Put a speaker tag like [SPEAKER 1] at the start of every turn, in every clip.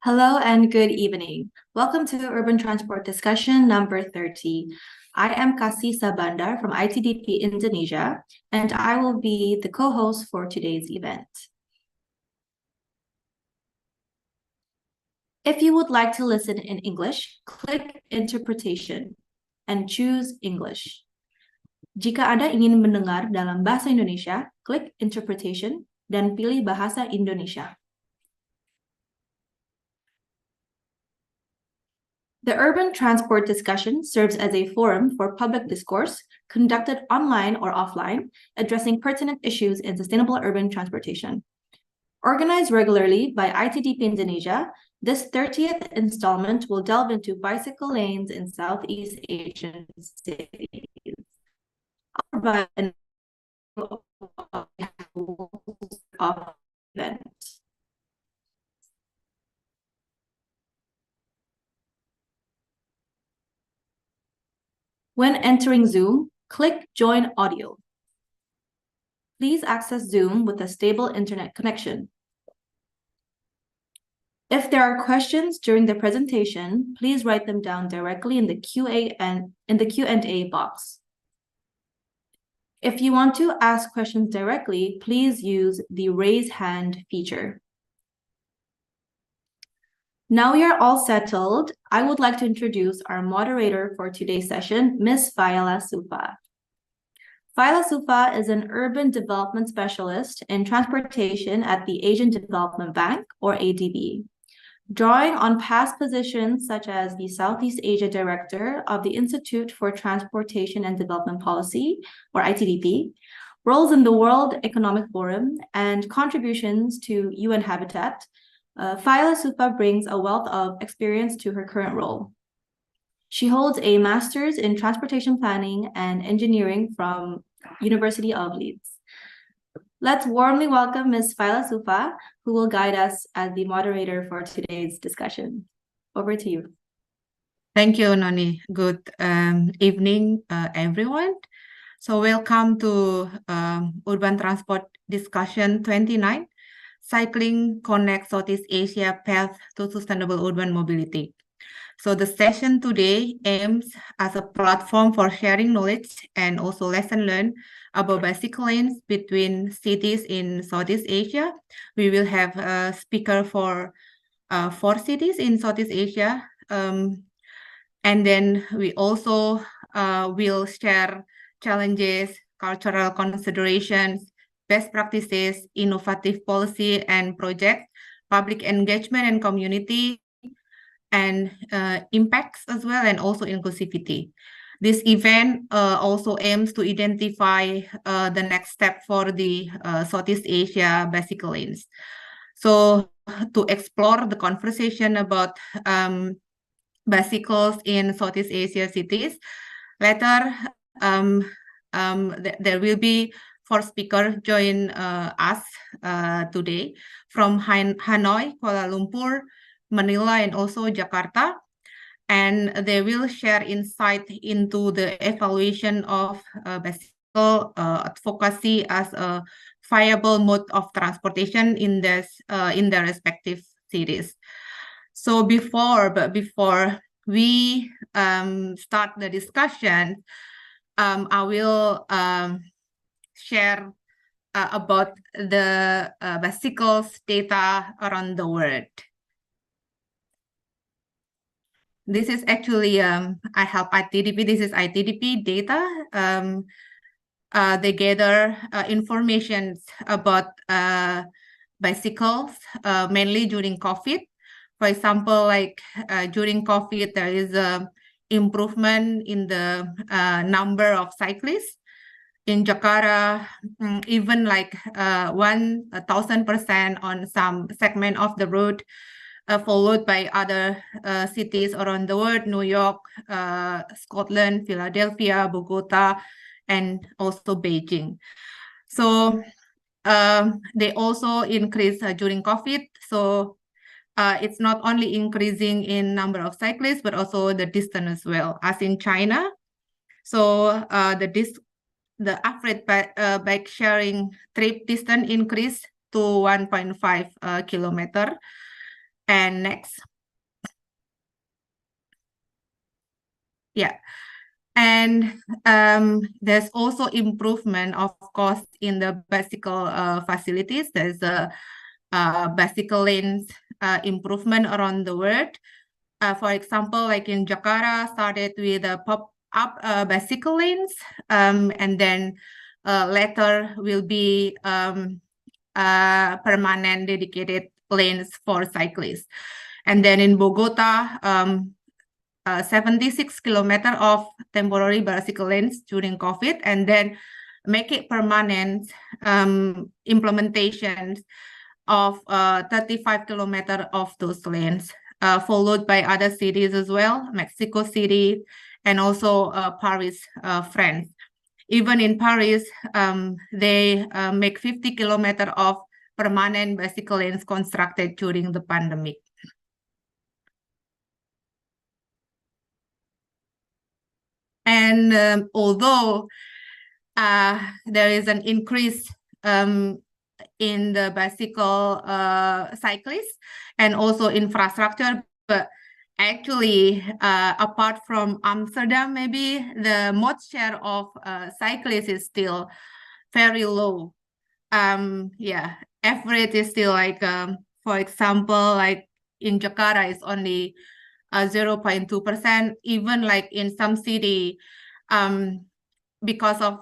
[SPEAKER 1] Hello and good evening. Welcome to Urban Transport Discussion number 30. I am Kasih Sabandar from ITDP Indonesia, and I will be the co-host for today's event. If you would like to listen in English, click Interpretation and choose English. Jika Anda ingin mendengar dalam bahasa Indonesia, klik Interpretation dan pilih bahasa Indonesia. The Urban Transport Discussion serves as a forum for public discourse conducted online or offline, addressing pertinent issues in sustainable urban transportation. Organized regularly by ITDP Indonesia, this 30th installment will delve into bicycle lanes in Southeast Asian cities. I'll provide an of event. When entering Zoom, click Join Audio. Please access Zoom with a stable internet connection. If there are questions during the presentation, please write them down directly in the Q&A box. If you want to ask questions directly, please use the raise hand feature. Now we are all settled, I would like to introduce our moderator for today's session, Ms. Faila Sufa. Faila Sufa is an urban development specialist in transportation at the Asian Development Bank, or ADB. Drawing on past positions such as the Southeast Asia Director of the Institute for Transportation and Development Policy, or ITDP, roles in the World Economic Forum, and contributions to UN Habitat, Faila Sufa brings a wealth of experience to her current role. She holds a master's in transportation planning and engineering from University of Leeds. Let's warmly welcome Ms. Faila Sufa, who will guide us as the moderator for today's discussion. Over to you.
[SPEAKER 2] Thank you, Noni. Good evening, everyone. So welcome to Urban Transport Discussion 29. Cycling Connects Southeast Asia Path to Sustainable Urban Mobility. So the session today aims as a platform for sharing knowledge and also lesson learned about bicycle lanes between cities in Southeast Asia. We will have a speaker for 4 cities in Southeast Asia. And then we also will share challenges, cultural considerations, best practices, innovative policy and project, public engagement and community, and impacts as well, and also inclusivity. This event also aims to identify the next step for the Southeast Asia bicycle lanes. So to explore the conversation about bicycles in Southeast Asia cities, later there will be 4 speakers join us today from Hanoi, Kuala Lumpur, Manila, and also Jakarta. And they will share insight into the evaluation of bicycle advocacy as a viable mode of transportation in their respective cities. So before we start the discussion, I will share about the bicycles data around the world. This is actually, I help ITDP, this is ITDP data. They gather information about bicycles, mainly during COVID. For example, like during COVID, there is a improvement in the number of cyclists. In Jakarta, even like 1,000% on some segment of the road, followed by other cities around the world, New York, Scotland, Philadelphia, Bogota, and also Beijing. So they also increase during COVID. So it's not only increasing in number of cyclists, but also the distance as well, as in China. So the average bike sharing trip distance increased to 1.5 kilometer. And next. Yeah. And there's also improvement, of course, in the bicycle facilities. There's a bicycle lanes improvement around the world. For example, like in Jakarta, started with a pop-up bicycle lanes, and then later will be permanent dedicated lanes for cyclists. And then in Bogota, 76 kilometers of temporary bicycle lanes during COVID, and then make it permanent implementations of 35 kilometers of those lanes, followed by other cities as well, Mexico City, and also Paris, France. Even in Paris, they make 50 kilometers of permanent bicycle lanes constructed during the pandemic. And although there is an increase in the bicycle cyclists and also infrastructure, but actually, apart from Amsterdam, maybe the mode share of cyclists is still very low. Yeah, average is still like, for example, like in Jakarta, it's only 0.2%. Even like in some city, because of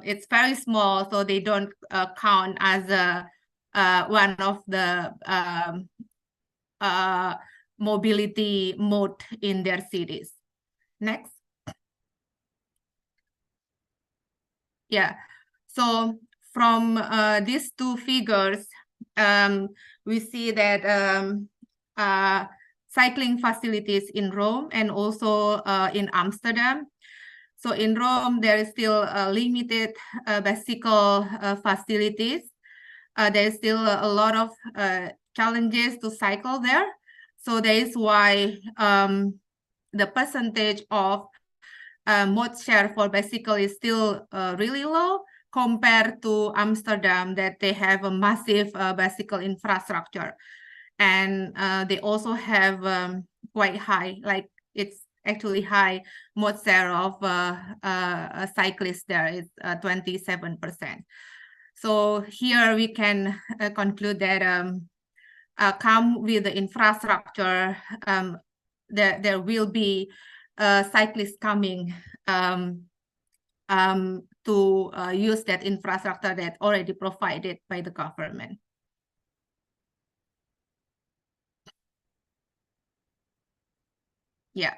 [SPEAKER 2] it's very small, so they don't count as one of the mobility mode in their cities. Next. Yeah. So from these two figures, we see that cycling facilities in Rome and also in Amsterdam. So in Rome, there is still limited bicycle facilities. There is still a lot of challenges to cycle there. So that is why the percentage of mode share for bicycle is still really low compared to Amsterdam, that they have a massive bicycle infrastructure. And they also have quite high, like it's actually high mode share of cyclists there is 27%. So here we can conclude that come with the infrastructure, there will be cyclists coming to use that infrastructure that already provided by the government. Yeah,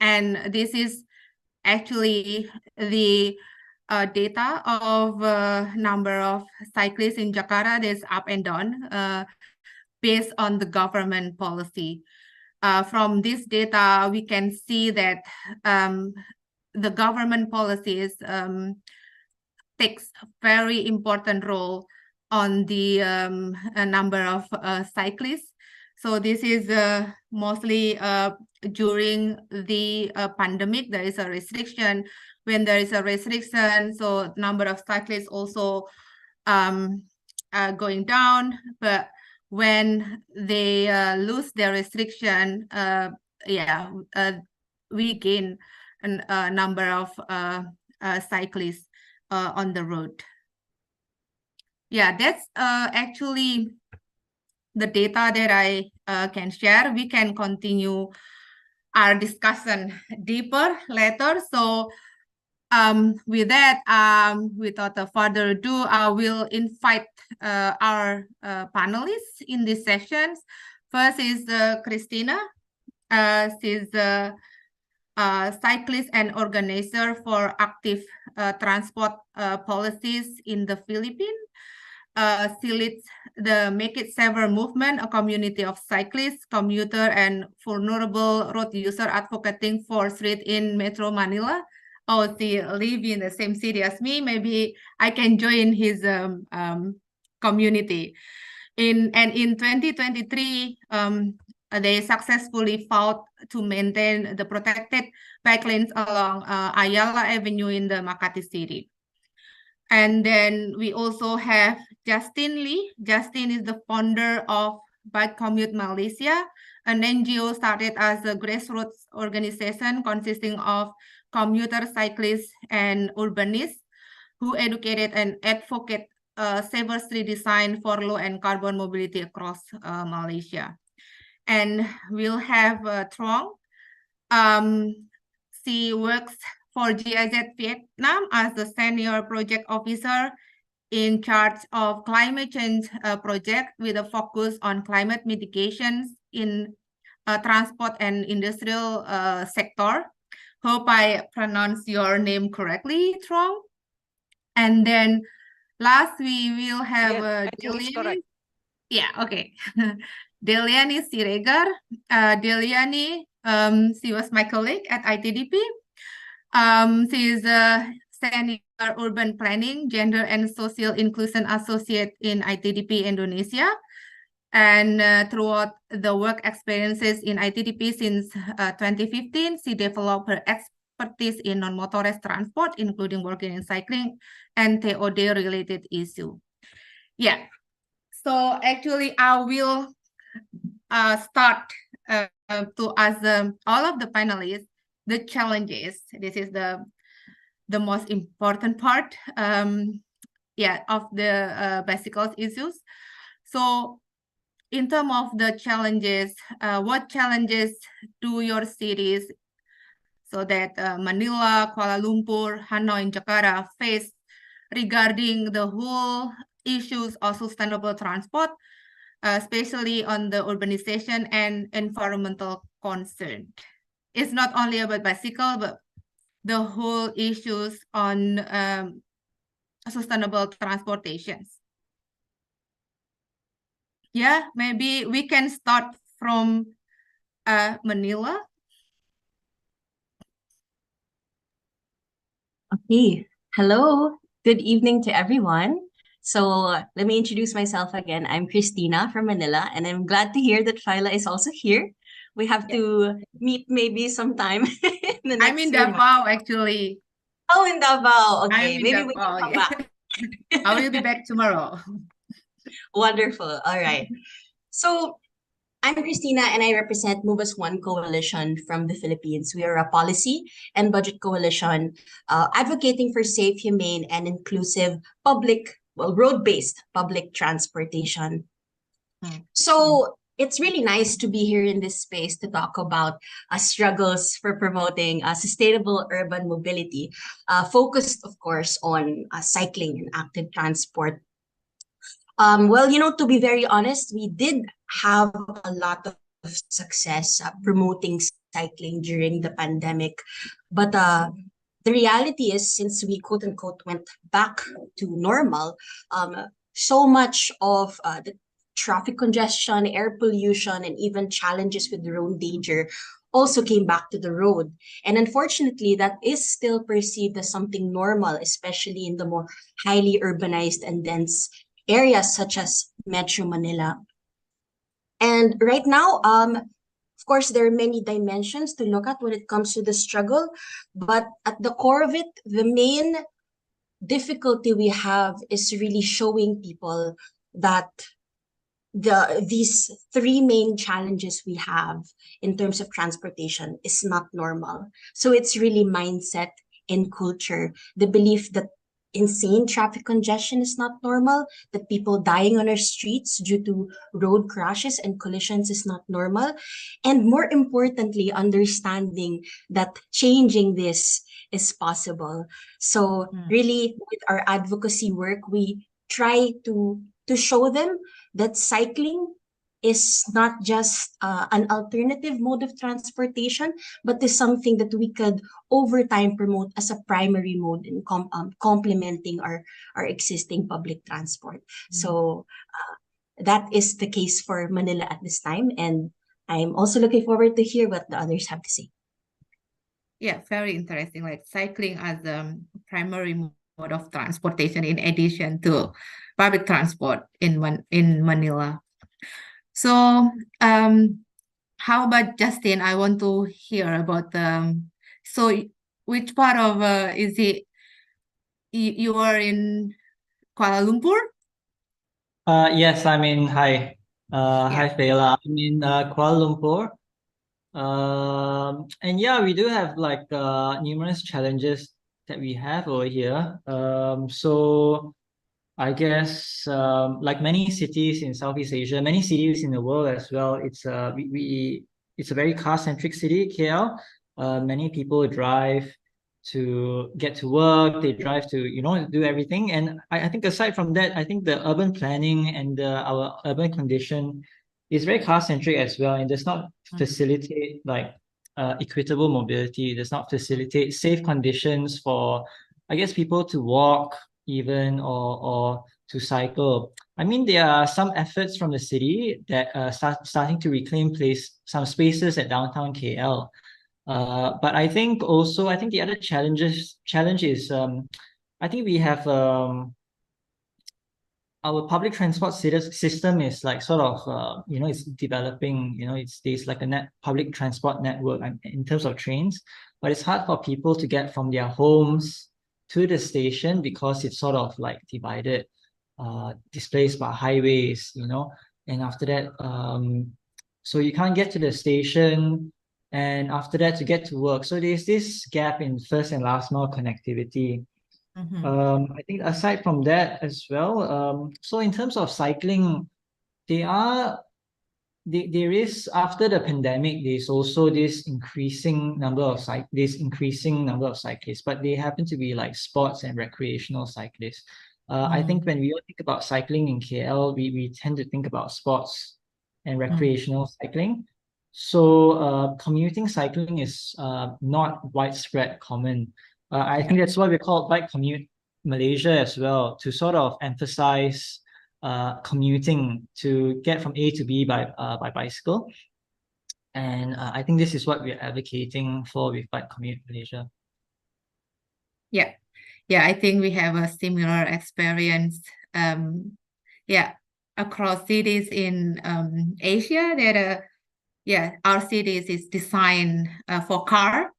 [SPEAKER 2] and this is actually the data of number of cyclists in Jakarta. There's up and down based on the government policy. From this data, we can see that the government policies takes a very important role on the number of cyclists. So this is mostly during the pandemic. There is a restriction. When there is a restriction, so number of cyclists also going down. But when they lose their restriction, we gain a number of cyclists on the road. Yeah, that's actually the data that I can share. We can continue our discussion deeper later. So with that, without further ado, I will invite our panelists in this session. First is Christina. She's a cyclist and organizer for active transport policies in the Philippines. She leads the Make It Safer movement, a community of cyclists, commuter, and vulnerable road user advocating for street in Metro Manila. Oh, she live in the same city as me. Maybe I can join his community. In 2023, they successfully fought to maintain the protected bike lanes along Ayala Avenue in the Makati city. And then we also have Justin Lee. Justin is the founder of Bike Commute Malaysia, an NGO started as a grassroots organization consisting of commuter cyclists and urbanists who educated and advocate safer street design for low and carbon mobility across Malaysia. And we'll have Trong. She works for GIZ Vietnam as the senior project officer in charge of climate change project with a focus on climate mitigations in transport and industrial sector. Hope I pronounce your name correctly, Trong. And then last we will have
[SPEAKER 3] Actually, it's correct.
[SPEAKER 2] Yeah, okay. Deliani Siregar. Deliani, she was my colleague at ITDP. She is a senior urban planning, gender and social inclusion associate in ITDP Indonesia. And throughout the work experiences in ITDP since 2015, she developed her expertise in non-motorized transport, including working in cycling and TOD-related issue. Yeah. So actually, I will start to ask all of the panelists the challenges. This is the most important part, of the bicycle issues. So, in terms of the challenges, what challenges do your cities, so that Manila, Kuala Lumpur, Hanoi, and Jakarta face regarding the whole issues of sustainable transport, especially on the urbanization and environmental concern? It's not only about bicycle, but the whole issues on sustainable transportations. Yeah, maybe we can start from Manila.
[SPEAKER 4] Okay, hello, good evening to everyone. So let me introduce myself again. I'm Christina from Manila, and I'm glad to hear that Phyla is also here. We have to meet maybe sometime in the next
[SPEAKER 2] I'm in
[SPEAKER 4] few months.
[SPEAKER 2] Davao, actually.
[SPEAKER 4] Oh, in Davao. Okay,
[SPEAKER 2] I'm in
[SPEAKER 4] maybe we
[SPEAKER 2] Davao,
[SPEAKER 4] can come
[SPEAKER 2] yeah.
[SPEAKER 4] back.
[SPEAKER 2] I will be back tomorrow.
[SPEAKER 4] Wonderful. All right. So I'm Christina, and I represent Move as One Coalition from the Philippines. We are a policy and budget coalition advocating for safe, humane, and inclusive road-based public transportation. So it's really nice to be here in this space to talk about struggles for promoting sustainable urban mobility, focused, of course, on cycling and active transport. Well, to be very honest, we did have a lot of success promoting cycling during the pandemic. But the reality is, since we quote unquote went back to normal, so much of the traffic congestion, air pollution, and even challenges with road danger also came back to the road. And unfortunately, that is still perceived as something normal, especially in the more highly urbanized and dense areas such as Metro Manila. And right now, of course, there are many dimensions to look at when it comes to the struggle, but at the core of it, the main difficulty we have is really showing people that these three main challenges we have in terms of transportation is not normal. So it's really mindset and culture, the belief that insane traffic congestion is not normal, that people dying on our streets due to road crashes and collisions is not normal, and more importantly, understanding that changing this is possible. So really, with our advocacy work, we try to show them that cycling is not just an alternative mode of transportation, but is something that we could over time promote as a primary mode in complementing our existing public transport. So that is the case for Manila at this time. And I'm also looking forward to hear what the others have to say.
[SPEAKER 2] Yeah, very interesting. Like cycling as a primary mode of transportation in addition to public transport in Manila. So, how about Justin? I want to hear about so which part of is it you are in Kuala Lumpur?
[SPEAKER 5] Yes, hi.
[SPEAKER 3] Hi, Fela. I'm in Kuala Lumpur. And yeah, we do have like numerous challenges that we have over here. So I guess like many cities in Southeast Asia, many cities in the world as well, it's a very car-centric city, KL. Many people drive to get to work, they drive to, do everything. And I think aside from that, I think the urban planning and our urban condition is very car-centric as well, and does not facilitate like equitable mobility. It does not facilitate safe conditions for, I guess, people to walk even or to cycle. I mean, there are some efforts from the city that starting to reclaim some spaces at downtown KL. But I think the other challenge is I think we have our public transport system is like sort of it's developing, there's like a public transport network in terms of trains, but it's hard for people to get from their homes to the station because it's sort of like divided, displaced by highways, and after that so you can't get to the station, and after that to get to work, so there's this gap in first and last mile connectivity. I think aside from that as well, so in terms of cycling, there is, after the pandemic, there's also this increasing number of cyclists, but they happen to be like sports and recreational cyclists. I think when we all think about cycling in KL, we tend to think about sports and recreational cycling. So commuting cycling is not widespread common. I think that's why we call it Bike Commute Malaysia as well, to sort of emphasize commuting to get from A to B by bicycle. And I think this is what we're advocating for with Bike Commute Malaysia.
[SPEAKER 2] Yeah, I think we have a similar experience. Across cities in Asia, that our cities is designed for car,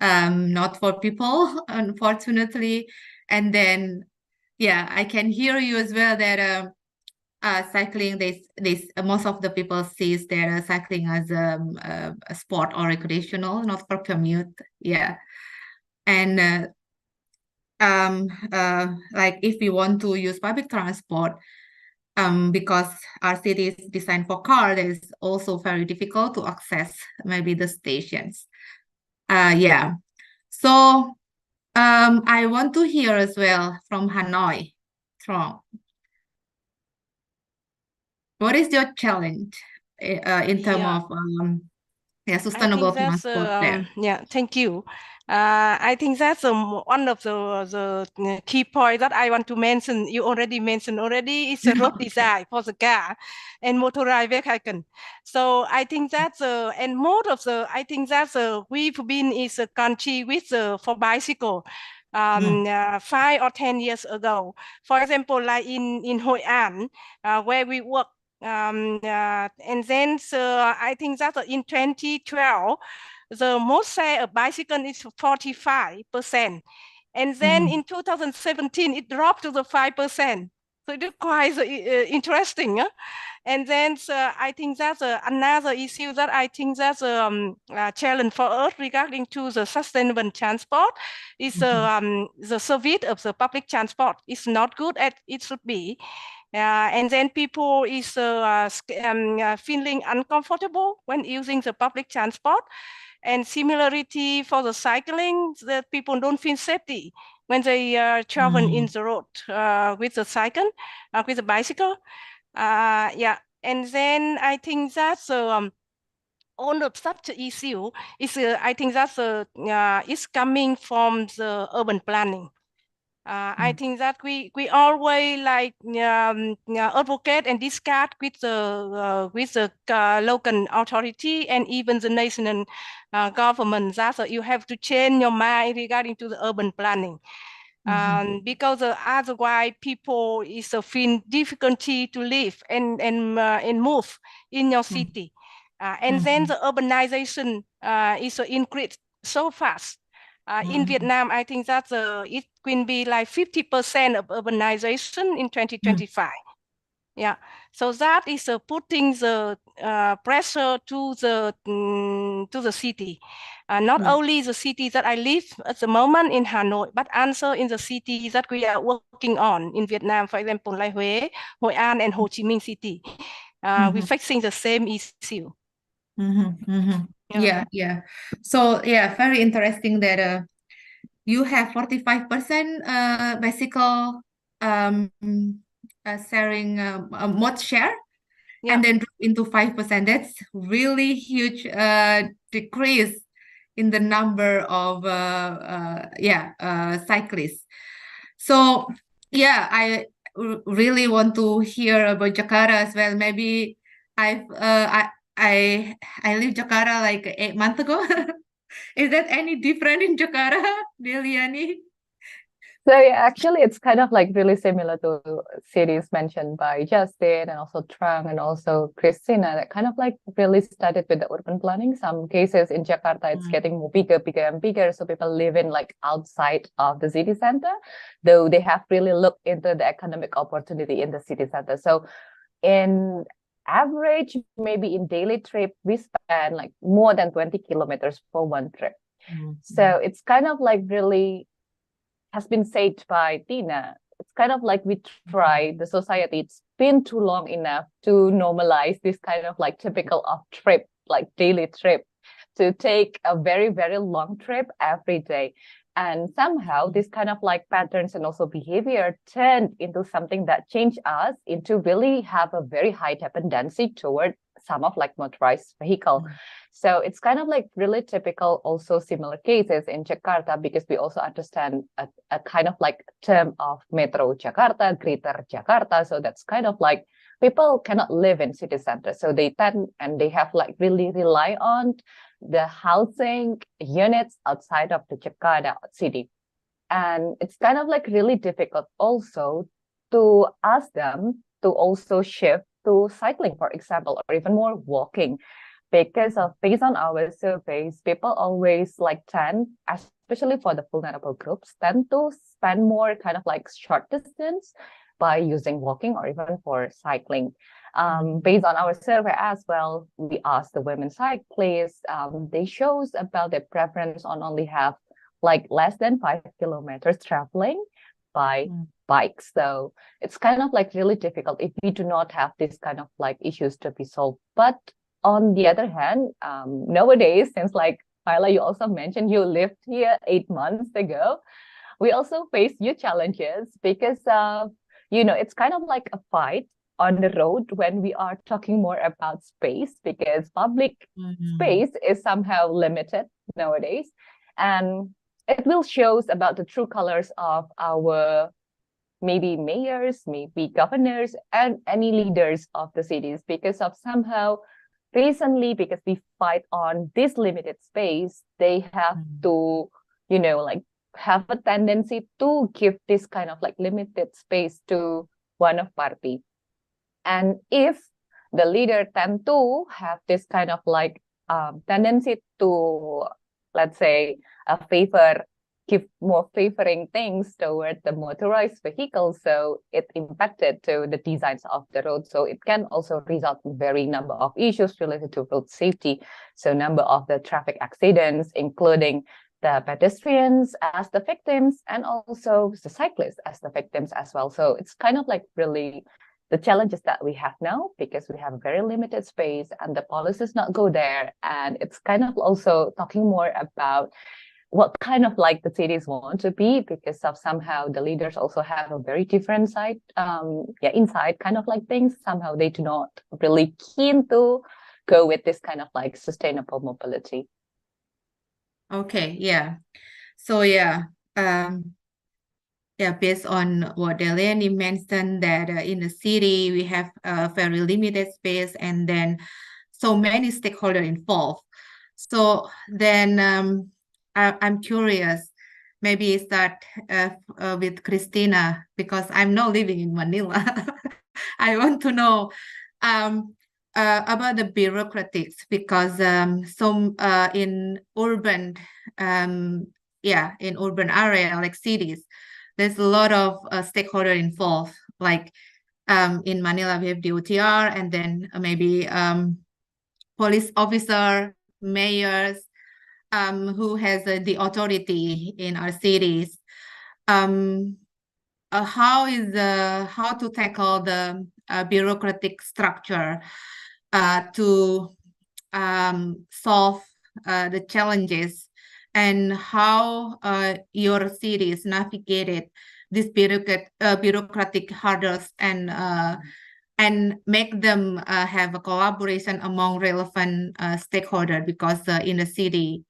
[SPEAKER 2] not for people, unfortunately. And then I can hear you as well that cycling, this most of the people sees that cycling as a sport or recreational, not for commute. And like if we want to use public transport, because our city is designed for car, it is also very difficult to access maybe the stations. So I want to hear as well from Hanoi. What is your challenge in terms of sustainable transport there?
[SPEAKER 5] Thank you. I think that's one of the key points that I want to mention. You already mentioned it's a road design for the car and motorized vehicle. So I think that's and most of I think that's we've been is a country with for bicycle 5 or 10 years ago. For example, like in Hoi An, where we work. And then I think that in 2012, the most share of bicycle is 45%. And then in 2017, it dropped to the 5%. So it is quite interesting. And then I think that's another issue that I think that's a challenge for us regarding to the sustainable transport is the service of the public transport is not good as it should be. And then people is feeling uncomfortable when using the public transport. And similarity for the cycling, that people don't feel safety when they travel in the road with the cycle, with the bicycle. And then I think that's all of such issue is I think that's is coming from the urban planning. I think that we always like advocate and discuss with the local authority and even the national government that you have to change your mind regarding to the urban planning. Because otherwise people is feel difficulty to live and move in your city. And then the urbanization is increased so fast. In Vietnam, I think that it will be like 50% of urbanization in 2025. Yeah, so that is putting the pressure to the city, not only the city that I live at the moment in Hanoi, but also in the city that we are working on in Vietnam, for example, like Huế, Hội An, and Ho Chi Minh City. We're facing the same issue.
[SPEAKER 2] Yeah. So yeah, very interesting that you have 45% bicycle sharing mode share, and then drop into 5%. That's really huge decrease in the number of cyclists. So yeah, I really want to hear about Jakarta as well. Maybe I leave Jakarta like 8 months ago. Is that any different in Jakarta, Deliani?
[SPEAKER 6] So yeah, actually, it's kind of like really similar to cities mentioned by Justin and also Trang and also Christina, that kind of like really started with the urban planning. Some cases in Jakarta, it's getting more bigger and bigger. So people live in like outside of the city center, though they have really looked into the economic opportunity in the city center. So in average, maybe in daily trip, we spend like more than 20 kilometers for one trip. So it's kind of like really has been said by Tina. It's kind of like we try, the society, it's been too long enough to normalize this kind of like typical of trip, like daily trip, to take a very, very long trip every day. And somehow this kind of like patterns and also behavior turned into something that changed us into really have a very high dependency toward some of like motorized vehicle. So it's kind of like really typical, also similar cases in Jakarta, because we also understand a kind of like term of Metro Jakarta, Greater Jakarta. So that's kind of like people cannot live in city center. So they tend and they have like really rely on the housing units outside of the Jakarta city. And it's kind of like really difficult also to ask them to also shift to cycling, for example, or even more walking. Because of based on our surveys, people always like tend, especially for the vulnerable groups, tend to spend more kind of like short distance by using walking or even for cycling. Based on our survey as well, we asked the women cyclists, they shows about their preference on only have like less than 5 kilometers traveling by bikes. So it's kind of like really difficult if we do not have this kind of like issues to be solved. But on the other hand, nowadays, since like Paila, you also mentioned you lived here 8 months ago, we also face new challenges because it's kind of like a fight on the road when we are talking more about space, because public space is somehow limited nowadays, and it will show about the true colors of our maybe mayors, maybe governors, and any leaders of the cities, because of somehow recently, because we fight on this limited space, they have to, like have a tendency to give this kind of like limited space to one of party. And if the leader tend to have this kind of like tendency to, let's say, give more favoring things toward the motorized vehicles, so it impacted to the designs of the road. So it can also result in very number of issues related to road safety. So number of the traffic accidents, including the pedestrians as the victims and also the cyclists as the victims as well. So it's kind of like really the challenges that we have now, because we have a very limited space and the policies not go there. And it's kind of also talking more about what kind of like the cities want to be, because of somehow the leaders also have a very different side, inside kind of like things. Somehow they do not really keen to go with this kind of like sustainable mobility.
[SPEAKER 2] Okay, yeah. So based on what Delaney mentioned, that in the city we have a very limited space and then so many stakeholders involved. So then I'm curious, maybe start with Christina, because I'm not living in Manila. I want to know about the bureaucratics, because in urban in urban area like cities, there's a lot of stakeholder involved, like In Manila, we have the OTR, and then maybe police officer, mayors, who has the authority in our cities. How to tackle the bureaucratic structure to solve the challenges, and how your cities navigated these bureaucratic hurdles, and make them have a collaboration among relevant stakeholders, because in the city,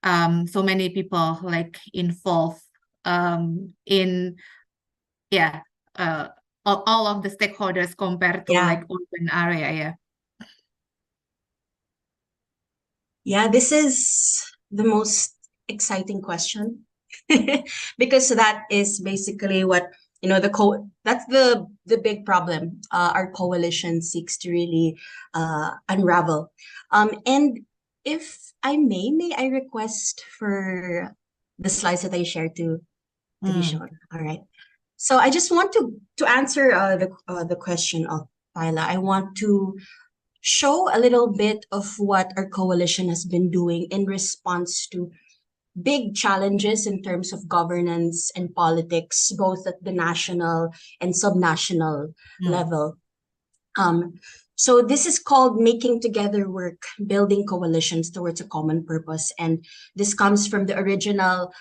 [SPEAKER 2] so many people like involved in all of the stakeholders compared to
[SPEAKER 4] Yeah.
[SPEAKER 2] like urban area.
[SPEAKER 4] Yeah, this is the most exciting question because that is basically what, you know, that's the big problem our coalition seeks to really unravel. And if I may I request for the slides that I shared to be shown. All right. So I just want to answer the question of Paila. I want to show a little bit of what our coalition has been doing in response to big challenges in terms of governance and politics, both at the national and subnational level. So this is called Making Together Work, Building Coalitions Towards a Common Purpose. And this comes from the original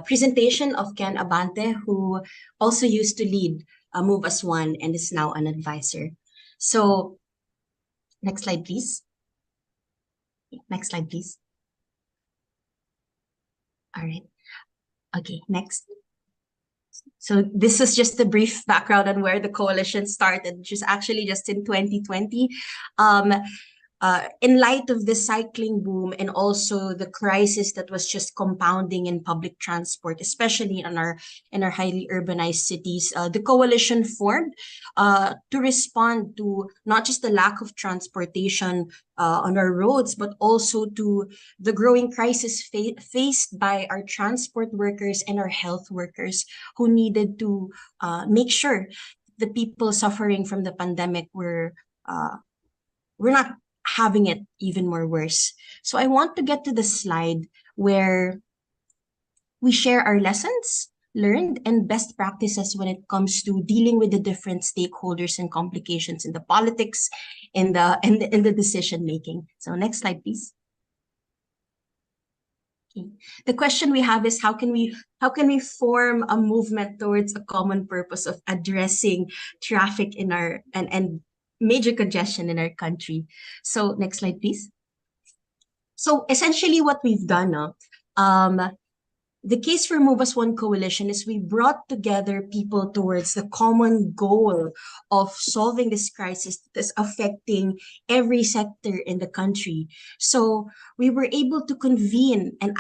[SPEAKER 4] presentation of Ken Abante, who also used to lead Move as One and is now an advisor. So next slide, please. Next slide, please. All right. Okay, next. So this is just a brief background on where the coalition started, which is actually just in 2020. In light of the cycling boom and also the crisis that was just compounding in public transport, especially in our highly urbanized cities, the coalition formed to respond to not just the lack of transportation on our roads, but also to the growing crisis faced by our transport workers and our health workers, who needed to make sure the people suffering from the pandemic were not having it even more worse. So I want to get to the slide where we share our lessons learned and best practices when it comes to dealing with the different stakeholders and complications in the politics, in the decision making. So next slide, please. Okay. The question we have is how can we form a movement towards a common purpose of addressing traffic in our and major congestion in our country. So next slide, please. So essentially what we've done, the Case for Move as One coalition is we brought together people towards the common goal of solving this crisis that's affecting every sector in the country. So we were able to convene and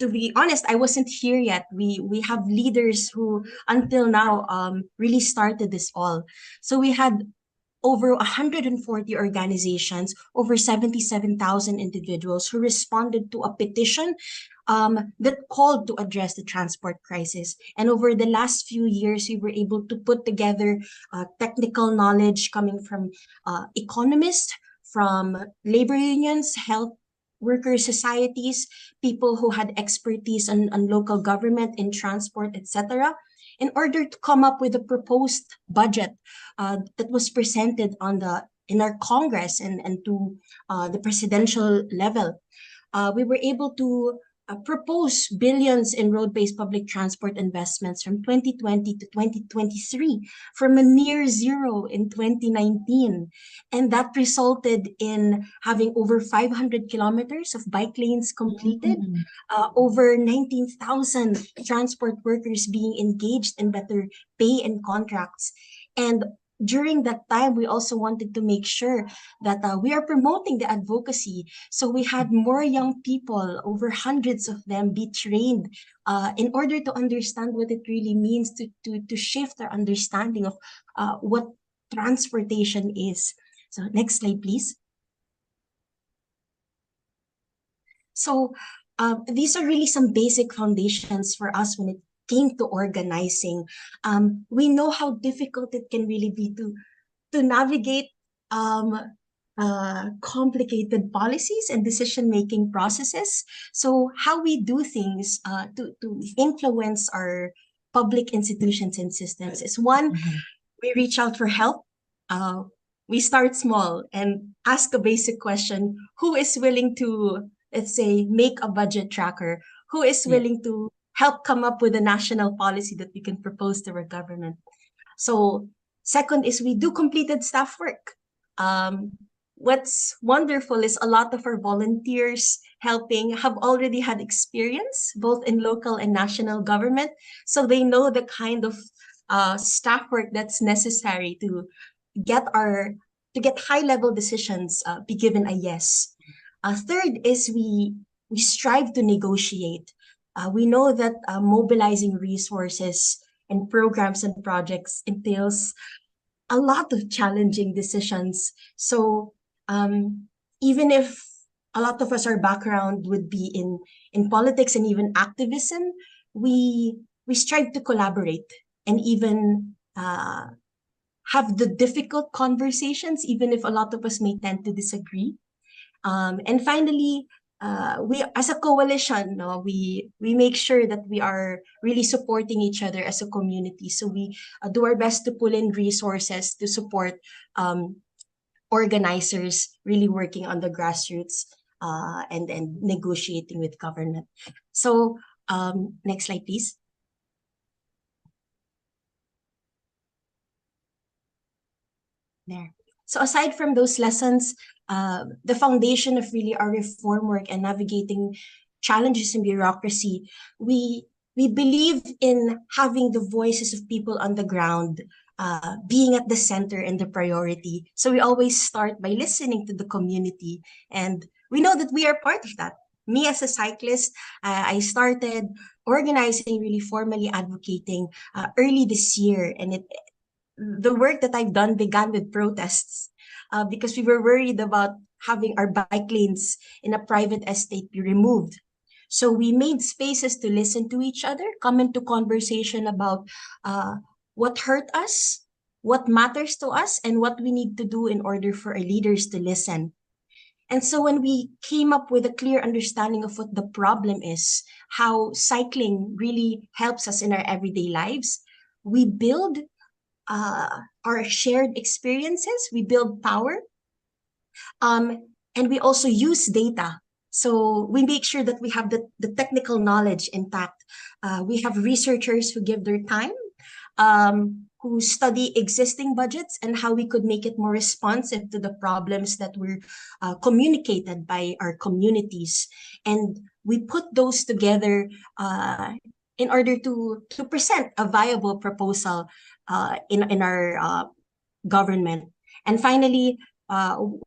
[SPEAKER 4] to be honest, I wasn't here yet. We have leaders who until now really started this all. So we had over 140 organizations, over 77,000 individuals who responded to a petition that called to address the transport crisis. And over the last few years, we were able to put together technical knowledge coming from economists, from labor unions, health workers societies, people who had expertise on local government, in transport, etc., in order to come up with a proposed budget that was presented in our Congress and to the presidential level. We were able to propose billions in road-based public transport investments from 2020 to 2023, from a near zero in 2019. And that resulted in having over 500 kilometers of bike lanes completed, over 19,000 transport workers being engaged in better pay and contracts. And during that time, we also wanted to make sure that we are promoting the advocacy. So we had more young people, over hundreds of them, be trained in order to understand what it really means to shift our understanding of what transportation is. So next slide, please. So these are really some basic foundations for us when it came to organizing, we know how difficult it can really be to navigate complicated policies and decision-making processes. So how we do things to influence our public institutions and systems is one, we reach out for help. We start small and ask a basic question: who is willing to, let's say, make a budget tracker? Who is willing to help come up with a national policy that we can propose to our government? So second is we do completed staff work. What's wonderful is a lot of our volunteers helping have already had experience both in local and national government, so they know the kind of staff work that's necessary to get high level decisions be given a yes. Third is we strive to negotiate. We know that mobilizing resources and programs and projects entails a lot of challenging decisions. So even if a lot of us, our background would be in politics and even activism, we strive to collaborate and even have the difficult conversations, even if a lot of us may tend to disagree. And finally, we as a coalition, we make sure that we are really supporting each other as a community. So we do our best to pull in resources to support organizers really working on the grassroots and negotiating with government. So next slide, please. There. So aside from those lessons, the foundation of really our reform work and navigating challenges in bureaucracy, we believe in having the voices of people on the ground being at the center and the priority. So we always start by listening to the community, and we know that we are part of that. Me as a cyclist, I started organizing, really formally advocating early this year, and the work that I've done began with protests because we were worried about having our bike lanes in a private estate be removed. So we made spaces to listen to each other, come into conversation about what hurt us, what matters to us, and what we need to do in order for our leaders to listen. And so when we came up with a clear understanding of what the problem is, how cycling really helps us in our everyday lives, we build our shared experiences, we build power, and we also use data. So we make sure that we have the technical knowledge intact. We have researchers who give their time, who study existing budgets and how we could make it more responsive to the problems that were communicated by our communities. And we put those together in order to present a viable proposal in our government. And finally, the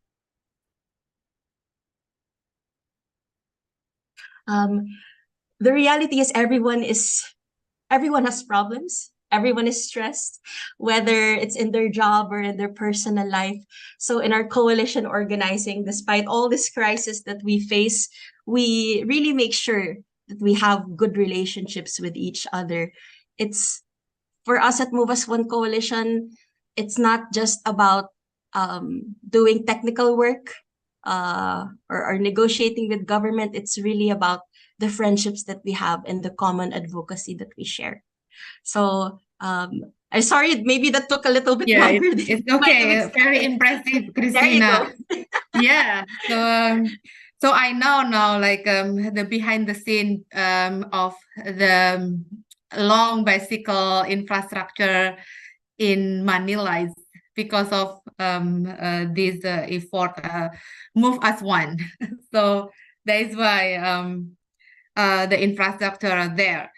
[SPEAKER 4] reality is everyone has problems. Everyone is stressed, whether it's in their job or in their personal life. So in our coalition organizing, despite all this crisis that we face, we really make sure that we have good relationships with each other. It's for us at Move as One Coalition, it's not just about doing technical work or negotiating with government. It's really about the friendships that we have and the common advocacy that we share. So I'm sorry, maybe that took a little bit longer.
[SPEAKER 2] It's okay. Very impressive, Christina. Yeah. So I know now, like the behind the scene of the long bicycle infrastructure in Manila is because of this effort, Move as One. So that is why the infrastructure are there.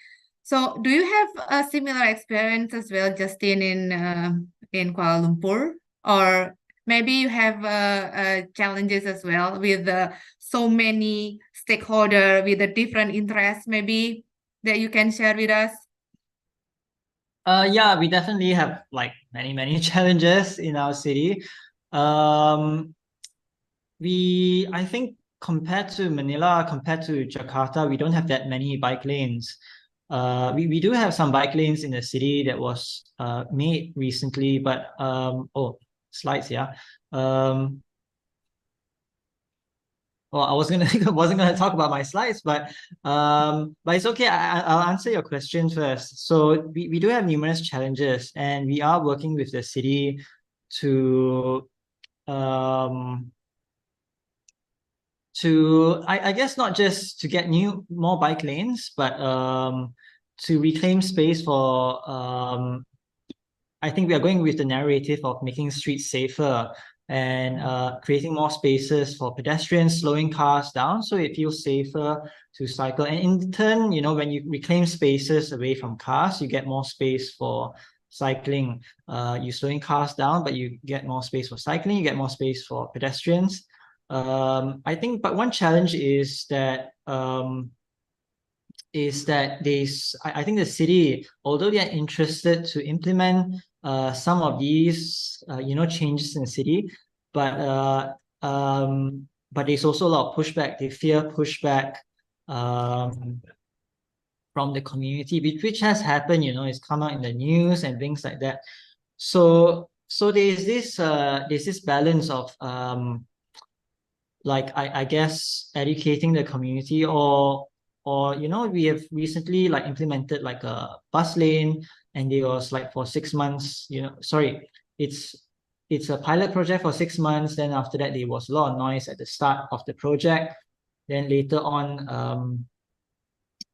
[SPEAKER 2] So do you have a similar experience as well, Justin, in Kuala Lumpur? Or maybe you have challenges as well with so many stakeholders with the different interests, maybe that you can share with us?
[SPEAKER 3] Yeah, we definitely have like many challenges in our city. I think compared to Manila, compared to Jakarta, we don't have that many bike lanes. we do have some bike lanes in the city that was made recently, but slides, yeah. Well, I wasn't gonna talk about my slides, but it's okay. I'll answer your question first. So we do have numerous challenges, and we are working with the city to I guess not just to get more bike lanes, but to reclaim space for I think we are going with the narrative of making streets safer and creating more spaces for pedestrians, slowing cars down so it feels safer to cycle. And in turn, when you reclaim spaces away from cars, you get more space for cycling. You're slowing cars down, but you get more space for cycling, you get more space for pedestrians. I think, but one challenge is that I think the city, although they are interested to implement some of these changes in the city, but there's also a lot of pushback. They fear pushback from the community, which has happened. It's come out in the news and things like that. So there's this balance of I guess educating the community or we have recently implemented a bus lane, and it was for 6 months, sorry, it's a pilot project for 6 months. Then after that, there was a lot of noise at the start of the project. Then later on,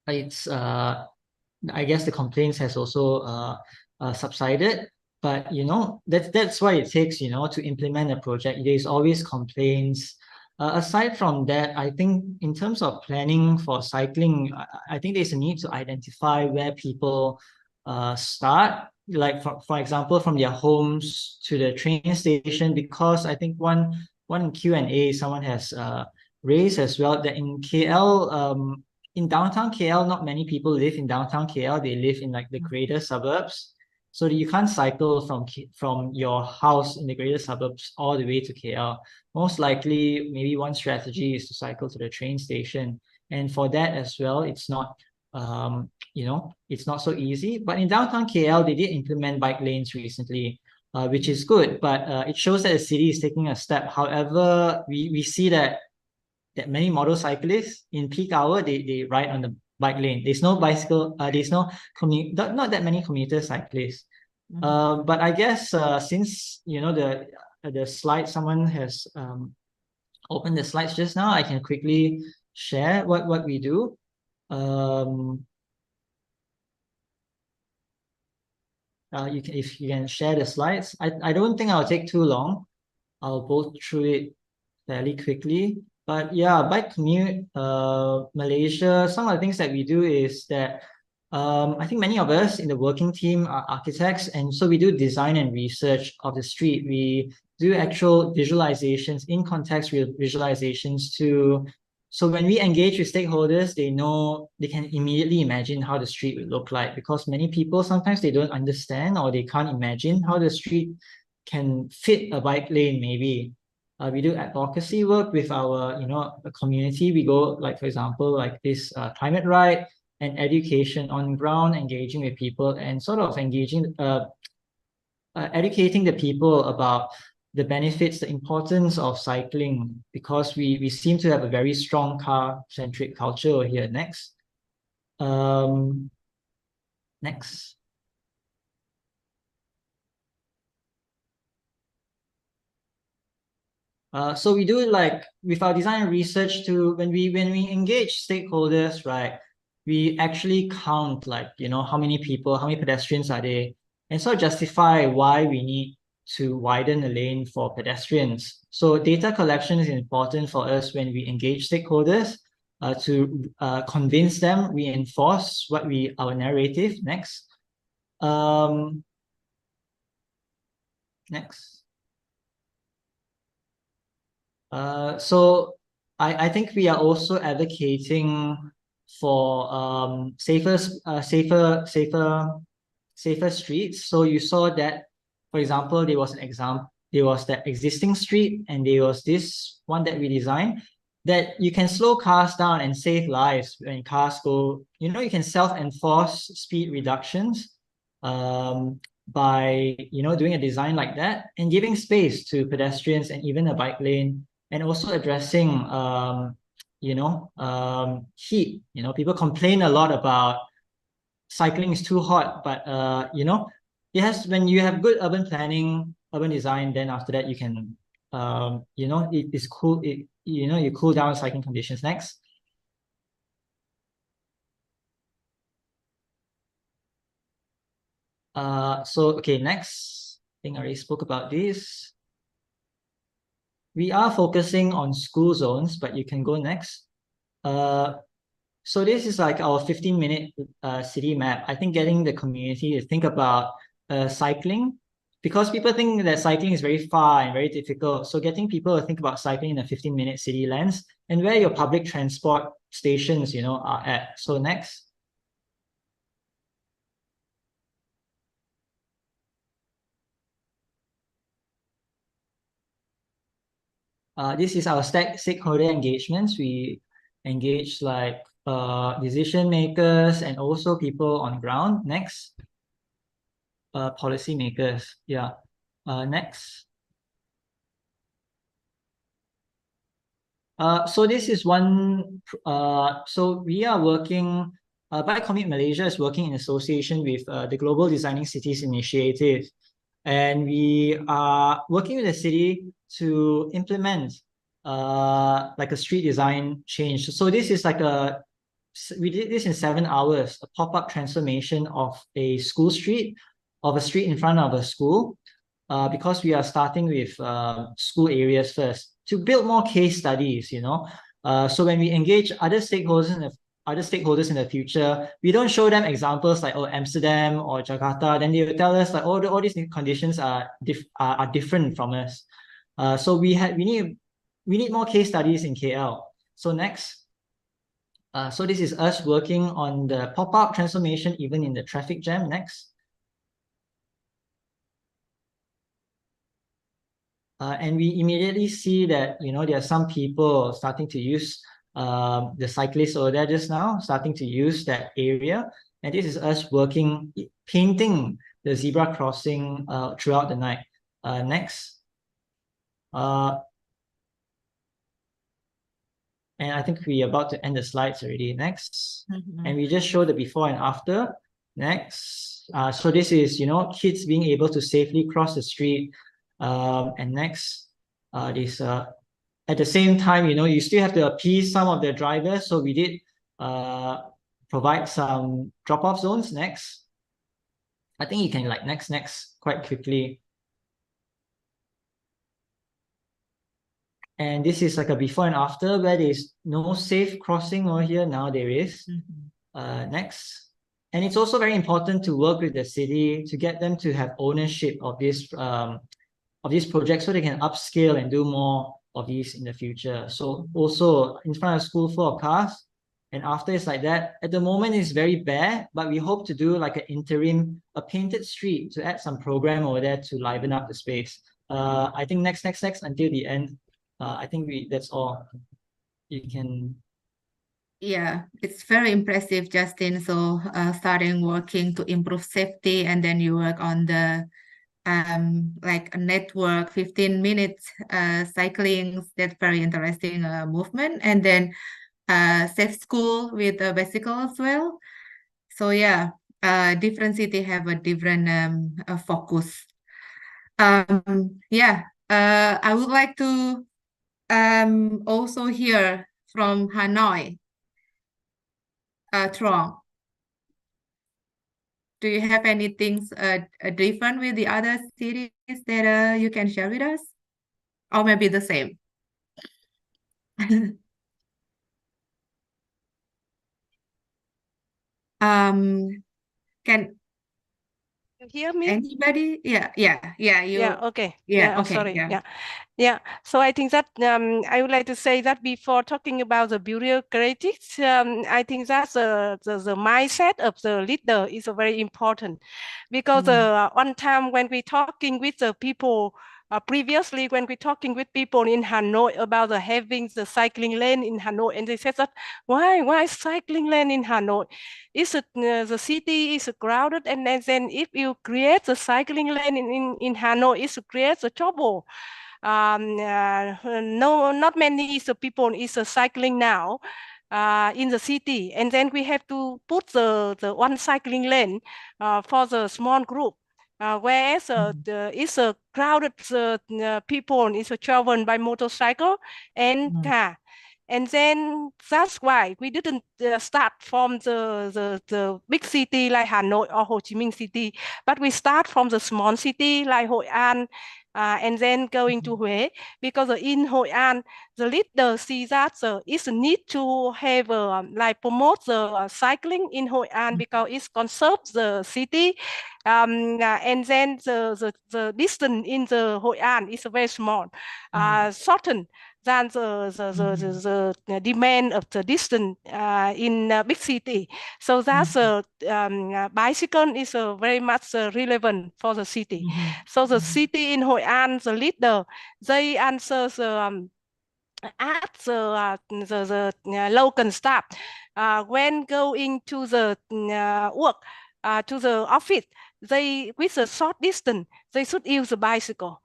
[SPEAKER 3] it's I guess the complaints has also subsided. But that's what it takes, to implement a project. There's always complaints. Aside from that, I think in terms of planning for cycling, I think there's a need to identify where people start, for example, from their homes to the train station, because I think one Q&A someone has raised as well that in KL, in downtown KL, not many people live in downtown KL. They live in the greater suburbs. So you can't cycle from your house in the greater suburbs all the way to KL. Most likely, maybe one strategy is to cycle to the train station. And for that as well, it's not, it's not so easy. But in downtown KL, they did implement bike lanes recently, which is good. But it shows that the city is taking a step. However, we see that many motorcyclists in peak hour, they ride on the bike lane. There's no bicycle, there's no not that many commuter cyclists. But I guess since the slide, someone has opened the slides just now, I can quickly share what we do. If you can share the slides. I don't think I'll take too long. I'll go through it fairly quickly. But yeah, bike commute, Malaysia, some of the things that we do is that I think many of us in the working team are architects, and so we do design and research of the street. We do actual visualizations, in context visualizations too. So when we engage with stakeholders, they can immediately imagine how the street would look like, because many people, sometimes they don't understand or they can't imagine how the street can fit a bike lane maybe. We do advocacy work with our, community. We go, for example, this climate ride and education on ground, engaging with people and sort of educating the people about the benefits, the importance of cycling, because we seem to have a very strong car-centric culture over here. Next. Next. So we do with our design and research too, when we engage stakeholders, right, we actually count how many people, how many pedestrians are there, and so justify why we need to widen the lane for pedestrians. So data collection is important for us when we engage stakeholders to convince them, reinforce our narrative. Next. Next. So I think we are also advocating for safer streets. So you saw that, for example, there was that existing street, and there was this one that we designed. that you can slow cars down and save lives when cars go, you can self-enforce speed reductions by, doing a design like that and giving space to pedestrians and even a bike lane, and also addressing, heat. People complain a lot about cycling is too hot, but, when you have good urban planning, urban design, then after that you can, it's cool. You cool down cycling conditions. Next. Next. I think I already spoke about this. We are focusing on school zones, but you can go next. So this is like our 15-minute city map. I think getting the community to think about cycling, because people think that cycling is very far and very difficult. So getting people to think about cycling in a 15-minute city lens, and where your public transport stations, are at. So next. This is our stakeholder engagements. We engage like decision makers and also people on ground. Next. Policy makers. Yeah. Next. So this is one, so we are working, Bike Commute Malaysia is working in association with the Global Designing Cities Initiative. And we are working with the city to implement like a street design change. So this is like we did this in 7 hours, a pop-up transformation of a school street, of a street in front of a school, because we are starting with school areas first to build more case studies, so when we engage other stakeholders in the future, we don't show them examples like, oh, Amsterdam or Jakarta, then they will tell us like, all these conditions are different from us. So we need more case studies in KL. So next. So this is us working on the pop-up transformation even in the traffic jam. Next. And we immediately see that, there are some people starting to use the cyclists over there just now, starting to use that area. And this is us painting the zebra crossing throughout the night. Next. And I think we're about to end the slides already. Next. And we just show the before and after. Next. So this is, kids being able to safely cross the street. And next, this at the same time, you still have to appease some of the drivers. So we did provide some drop-off zones. Next. I think you can like next quite quickly. And this is like a before and after where there's no safe crossing over here. Now there is. Next. And it's also very important to work with the city to get them to have ownership of this projects, so they can upscale and do more of these in the future. So also in front of school full of cars, and after it's like that. At the moment it's very bare, but we hope to do like a painted street to add some program over there to liven up the space. I think next until the end. I think that's all. You can.
[SPEAKER 2] Yeah, it's very impressive, Justin. So starting working to improve safety, and then you work on the like a network 15 minutes cycling. That's very interesting movement. And then safe school with a bicycle as well. So yeah, different city have a different focus. Yeah, I would like to also hear from Hanoi. Trong, do you have anything different with the other cities that you can share with us? Or maybe the same? Can
[SPEAKER 5] You hear me?
[SPEAKER 2] anybody? Yeah.
[SPEAKER 5] Okay.
[SPEAKER 2] Okay.
[SPEAKER 5] Sorry. Yeah. So I think that I would like to say that before talking about the bureaucratics, I think that the mindset of the leader is very important, because one time when we talking with the people Previously, when we're talking with people in Hanoi about having the cycling lane in Hanoi, and they said that why cycling lane in Hanoi? The city is crowded, and then if you create the cycling lane in Hanoi, it creates a trouble. No, not many people is cycling now in the city, and then we have to put the one cycling lane for the small group. Whereas it's a crowded people is traveling by motorcycle and car. And then that's why we didn't start from the big city like Hanoi or Ho Chi Minh City, but we start from the small city like Hội An, and then going to Huế, because in Hội An, the leader see that it's a need to have like promote the cycling in Hội An because it conserves the city, and then the distance in the Hội An is very small, shortened than the demand of the distance in big city. So that's bicycle is very much relevant for the city. So the city in Hội An, the leader, they answer ask the local staff when going to the work, to the office, they with a short distance, they should use a bicycle.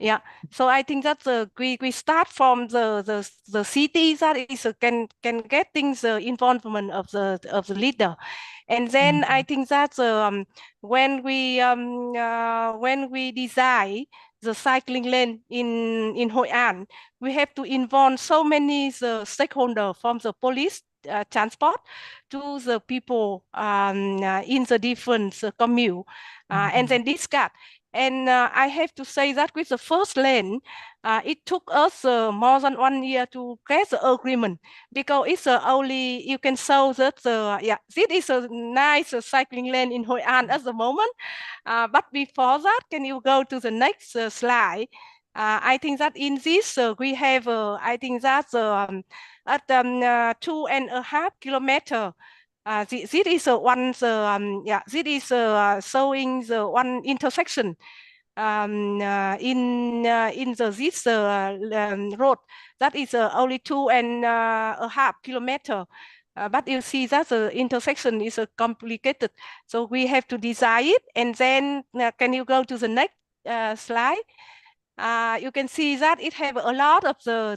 [SPEAKER 5] Yeah, so I think that we start from the city that is can get things involvement of the leader, and then I think that when we design the cycling lane in Hội An, we have to involve so many stakeholders from the police, transport, to the people in the different commune, and then discuss. And I have to say that with the first lane, it took us more than 1 year to get the agreement, because it's only you can show that this is a nice cycling lane in Hội An at the moment. But before that, can you go to the next slide? I think that in this we have I think that at 2.5 kilometers. This is one this is showing the one intersection in this road that is only 2.5 kilometers. But you see that the intersection is complicated, so we have to design it. And then can you go to the next slide? You can see that it have a lot of the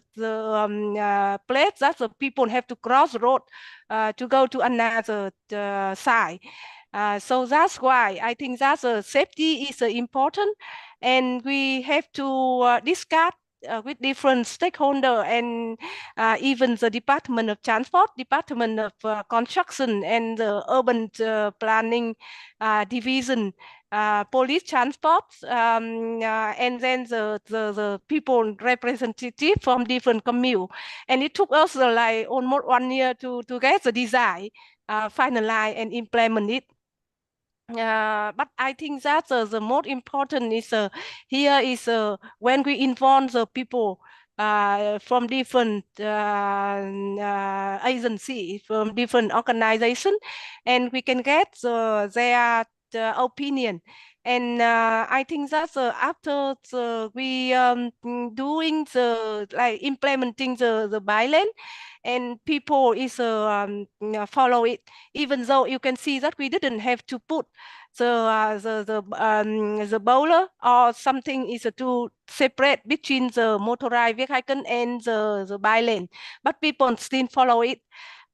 [SPEAKER 5] place that the people have to cross the road to go to another side. So that's why I think that safety is important, and we have to discuss with different stakeholders, and even the Department of Transport, Department of Construction, and the Urban Planning Division, police transport, and then the people representative from different commune. And it took us like almost 1 year to get the design finalized and implement it. But I think that the most important is here is when we involve the people from different agencies, from different organizations, and we can get their opinion. And I think that after we doing the like implementing the bylaw, and people is follow it, even though you can see that we didn't have to put the bowler or something is to separate between the motorized vehicle and the bike-lane, but people still follow it.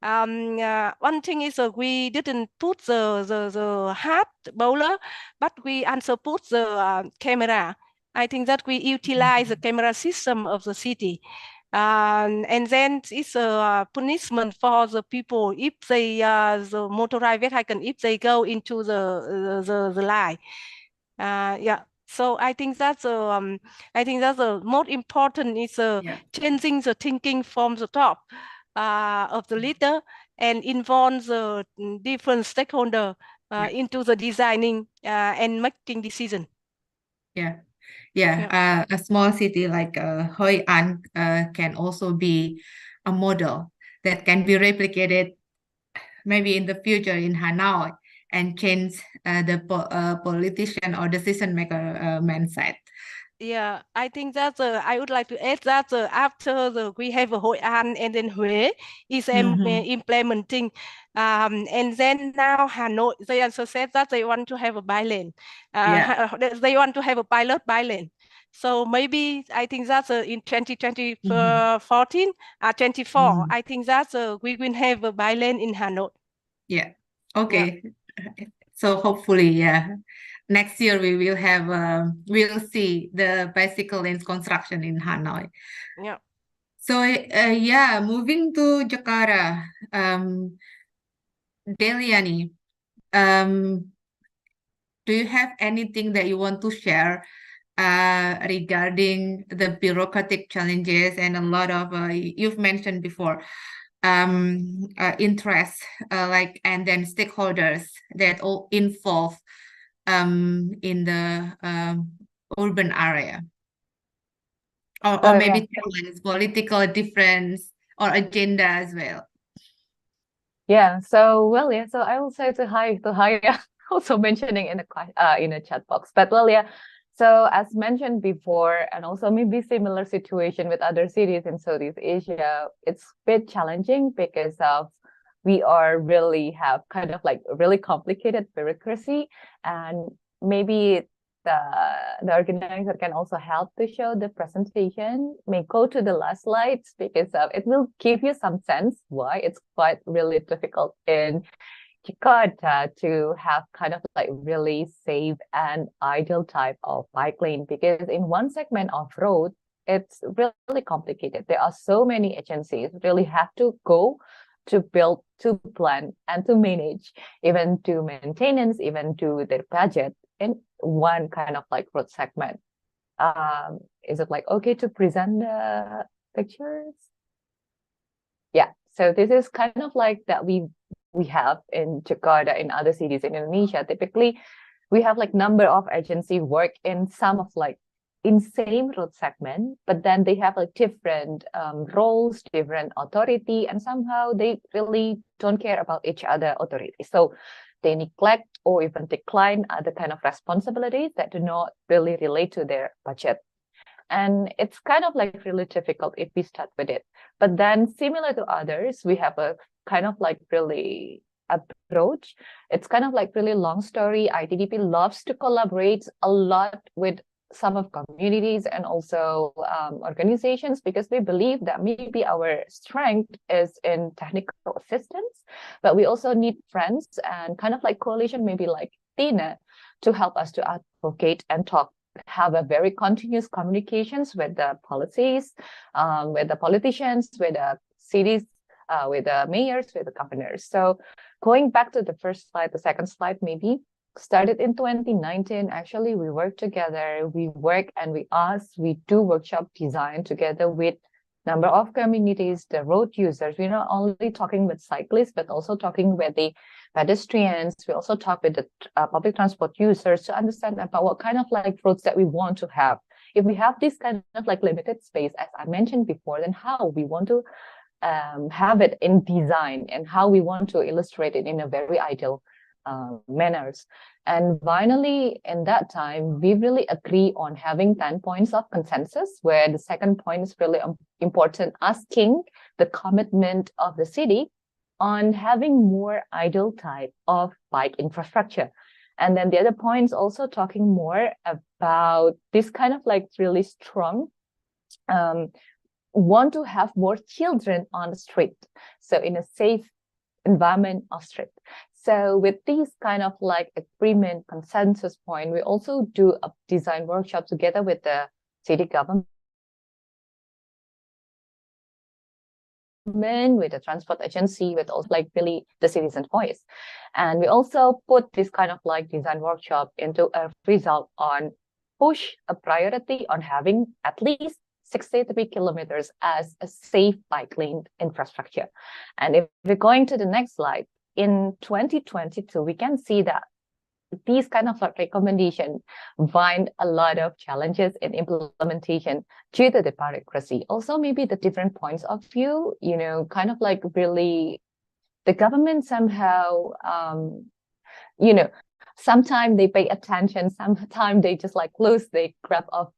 [SPEAKER 5] One thing is we didn't put the hard bowler, but we also put the camera. I think that we utilize the camera system of the city. And then it's a punishment for the people if they the motorized vehicle, if they go into the line. Yeah. So I think that's the most important is changing the thinking from the top of the leader, and involve the different stakeholder into the designing and making decision.
[SPEAKER 2] A small city like Hoi An can also be a model that can be replicated maybe in the future in Hanoi, and change the politician or decision maker mindset.
[SPEAKER 5] Yeah, I think that I would like to add that after we have a Hoi An and then Huế is implementing, and then now Hanoi, they also said that they want to have a bi-lane. They want to have a pilot bi-lane. So maybe I think that's in 2014, 24. I think that's we will have a bi-lane in Hanoi.
[SPEAKER 2] Yeah. Okay. So hopefully, yeah, next year we will have we'll see the bicycle lanes construction in Hanoi.
[SPEAKER 5] Yeah.
[SPEAKER 2] So yeah, moving to Jakarta, Deliani, do you have anything that you want to share regarding the bureaucratic challenges and a lot of you've mentioned before interests like and then stakeholders that all involve in the urban area or maybe challenges, political difference or agenda as well.
[SPEAKER 6] Yeah, so well, yeah, so I will say to Haya, also mentioning in a chat box. But well, yeah, so as mentioned before, and also maybe similar situation with other cities in Southeast Asia, it's a bit challenging because of we are really have kind of like a really complicated bureaucracy, and maybe the organizer can also help to show the presentation. May go to the last slides because it will give you some sense why it's quite really difficult in Jakarta to have kind of like really safe and ideal type of bike lane, because in one segment of road, it's really complicated. There are so many agencies really have to go to build, to plan, and to manage, even to maintenance, even to their budget in one kind of like road segment. Is it like okay to present the pictures? Yeah, so this is kind of like that we have in Jakarta, in other cities in Indonesia. Typically, we have like number of agency work in some of like in same road segment, but then they have like different roles, different authority, and somehow they really don't care about each other authority. So they neglect or even decline other kind of responsibilities that do not really relate to their budget. And it's kind of like really difficult if we start with it. But then similar to others, we have a kind of like really approach. It's kind of like really long story. ITDP loves to collaborate a lot with some of communities and also organizations, because we believe that maybe our strength is in technical assistance, but we also need friends and kind of like coalition, maybe like Tina, to help us to advocate and talk, have a very continuous communications with the policies, with the politicians, with the cities, with the mayors, with the governors. So going back to the first slide, the second slide maybe, started in 2019. Actually, we work together, we work and we do workshop design together with number of communities, the road users. We're not only talking with cyclists, but also talking with the pedestrians. We also talk with the public transport users to understand about what kind of like roads that we want to have. If we have this kind of like limited space, as I mentioned before, then how we want to have it in design and how we want to illustrate it in a very ideal manners. And finally, in that time, we really agree on having 10 points of consensus, where the second point is really important, asking the commitment of the city on having more ideal type of bike infrastructure. And then the other points also talking more about this kind of like really strong want to have more children on the street, so in a safe environment of street. So with these kind of like agreement consensus point, we also do a design workshop together with the city government, with the transport agency, with also like really the citizen voice. And we also put this kind of like design workshop into a result on push a priority on having at least 63 kilometers as a safe bike lane infrastructure. And if we're going to the next slide, in 2022, we can see that these kind of like recommendations find a lot of challenges in implementation due to the bureaucracy. Also, maybe the different points of view, you know, kind of like really the government somehow, you know, sometimes they pay attention, sometimes they just like lose, they grab off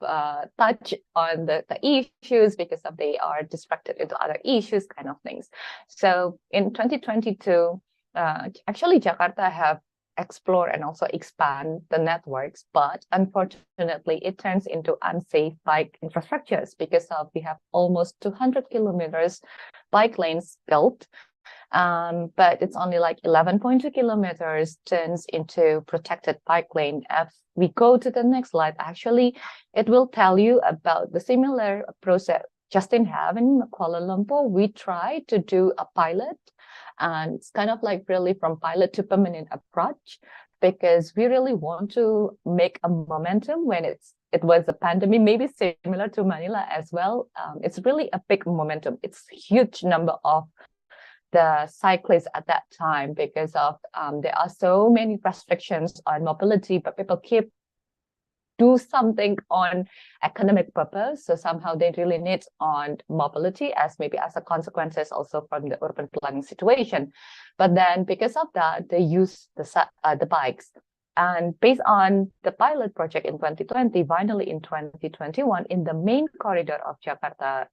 [SPEAKER 6] touch on the issues because of they are distracted into other issues, kind of things. So in 2022, actually Jakarta have explore and also expand the networks, but unfortunately it turns into unsafe bike infrastructures because of we have almost 200 kilometers bike lanes built, but it's only like 11.2 kilometers turns into protected bike lane. If we go to the next slide, actually it will tell you about the similar process Justin have in Kuala Lumpur. We tried to do a pilot, and it's kind of like really from pilot to permanent approach, because we really want to make a momentum when it was a pandemic, maybe similar to Manila as well. It's really a big momentum. It's huge number of the cyclists at that time because of there are so many restrictions on mobility, but people keep do something on economic purpose. So somehow they really need on mobility as maybe as a consequences also from the urban planning situation. But then because of that, they use the bikes. And based on the pilot project in 2020, finally in 2021, in the main corridor of Jakarta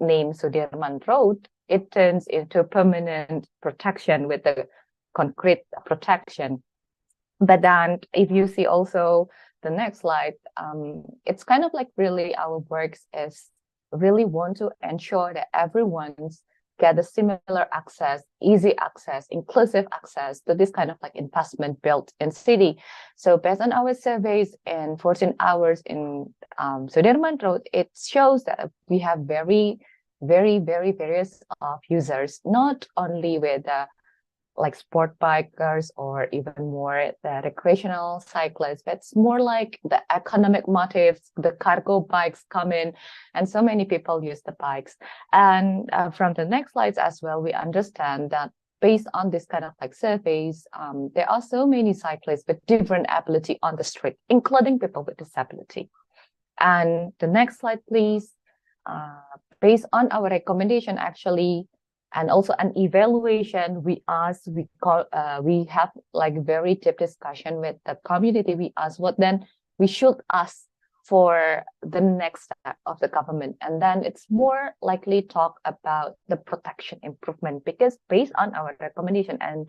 [SPEAKER 6] named Sudirman Road, it turns into permanent protection with the concrete protection. But then if you see also the next slide, it's kind of like really our works is really want to ensure that everyone's get a similar access, easy access, inclusive access to this kind of like investment built in city. So based on our surveys in 14 hours in Sudirman Road, it shows that we have very various of users, not only with like sport bikers or even more the recreational cyclists, but it's more like the economic motives, the cargo bikes come in, and so many people use the bikes. And from the next slides as well, we understand that based on this kind of like surveys, there are so many cyclists with different ability on the street, including people with disability. And the next slide, please. Based on our recommendation, actually, and also an evaluation, we have like very deep discussion with the community. We ask what then we should ask for the next step of the government. And then it's more likely talk about the protection improvement, because based on our recommendation in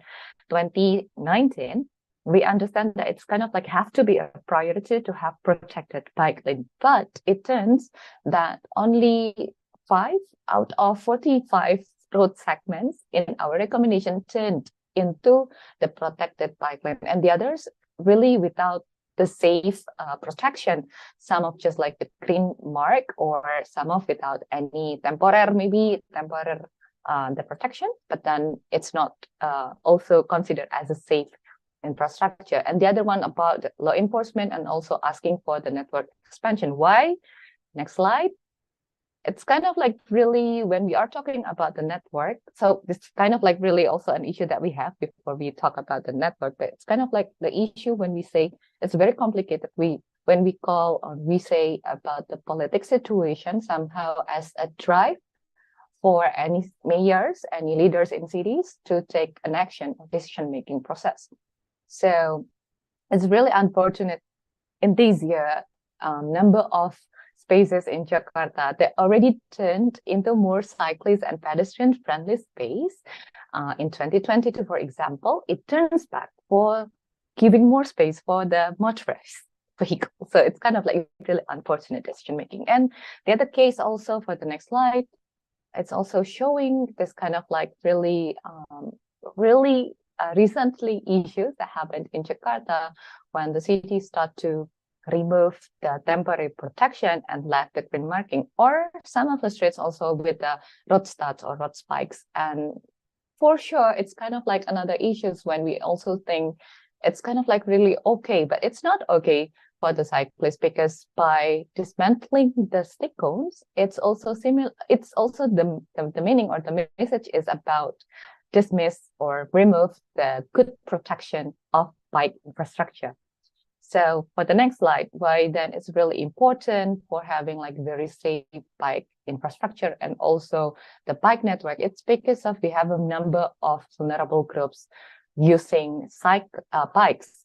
[SPEAKER 6] 2019, we understand that it's kind of like have to be a priority to have protected bike lane. But it turns that only 5 out of 45 road segments in our recommendation turned into the protected bike lane, and the others really without the safe protection. Some of just like the green mark, or some of without any temporary the protection, but then it's not also considered as a safe infrastructure. And the other one about law enforcement and also asking for the network expansion. Why? Next slide. It's kind of like really when we are talking about the network, so this kind of like really also an issue that we have before we talk about the network, but it's kind of like the issue when we say it's very complicated. When we call or we say about the political situation somehow as a drive for any mayors, any leaders in cities to take an action or decision-making process. So it's really unfortunate in this year, number of spaces in Jakarta that already turned into more cyclist and pedestrian friendly space. In 2022, for example, it turns back for giving more space for the motorized vehicle. So it's kind of like really unfortunate decision making. And the other case also for the next slide, it's also showing this kind of like really recently issues that happened in Jakarta when the city start to remove the temporary protection and left the green marking, or some of the streets also with the road studs or road spikes. And for sure, it's kind of like another issues when we also think it's kind of like really okay, but it's not okay for the cyclists, because by dismantling the stick cones, it's also similar. It's also the meaning or the message is about dismiss or remove the good protection of bike infrastructure. So for the next slide, why then it's really important for having like very safe bike infrastructure and also the bike network. It's because of we have a number of vulnerable groups using bikes.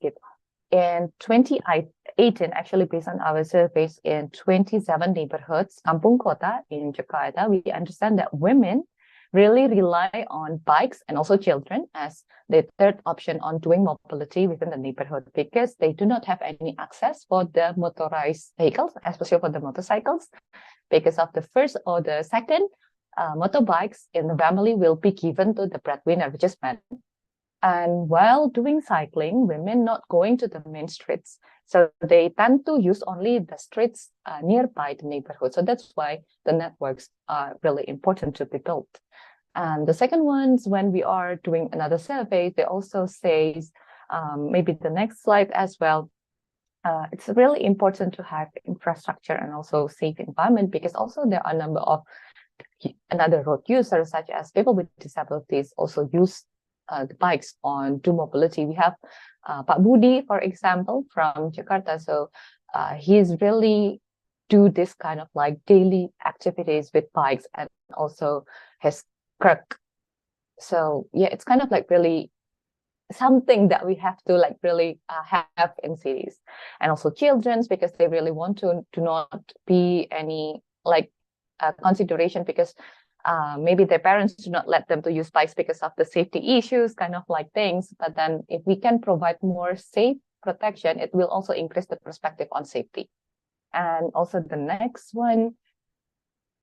[SPEAKER 6] in 2018, actually based on our surveys in 27 neighborhoods, Kampung Kota in Jakarta, we understand that women really rely on bikes and also children as the third option on doing mobility within the neighborhood because they do not have any access for the motorized vehicles, especially for the motorcycles, because of the first or the second motorbikes in the family will be given to the breadwinner, which is men. And while doing cycling, women not going to the main streets. So they tend to use only the streets nearby the neighborhood. So that's why the networks are really important to be built. And the second ones, when we are doing another survey, they also say, maybe the next slide as well, it's really important to have infrastructure and also safe environment because also there are a number of another road users such as people with disabilities also use the bikes on do mobility. We have Pak Budi, for example, from Jakarta. So he's really do this kind of like daily activities with bikes and also his kirk. So yeah, it's kind of like really something that we have to like really have in cities, and also children's because they really want to not be any like consideration because maybe their parents do not let them to use bikes because of the safety issues, kind of like things. But then if we can provide more safe protection, it will also increase the perspective on safety. And also the next one,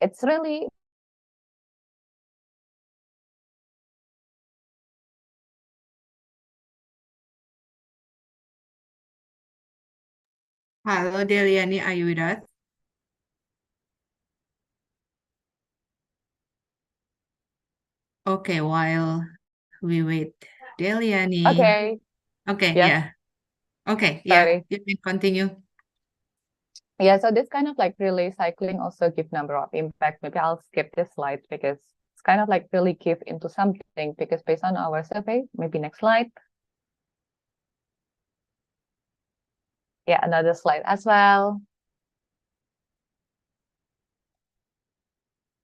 [SPEAKER 6] it's really
[SPEAKER 2] Hello, Deliani, are you with us? Okay, while we wait, Deliani.
[SPEAKER 6] okay.
[SPEAKER 2] Okay,
[SPEAKER 6] Yeah.
[SPEAKER 2] yeah. Okay, yeah,
[SPEAKER 6] Sorry.
[SPEAKER 2] you can continue.
[SPEAKER 6] Yeah, so this kind of like really cycling also give number of impact. Maybe I'll skip this slide because it's kind of like really give into something because based on our survey, maybe next slide. Yeah, another slide as well.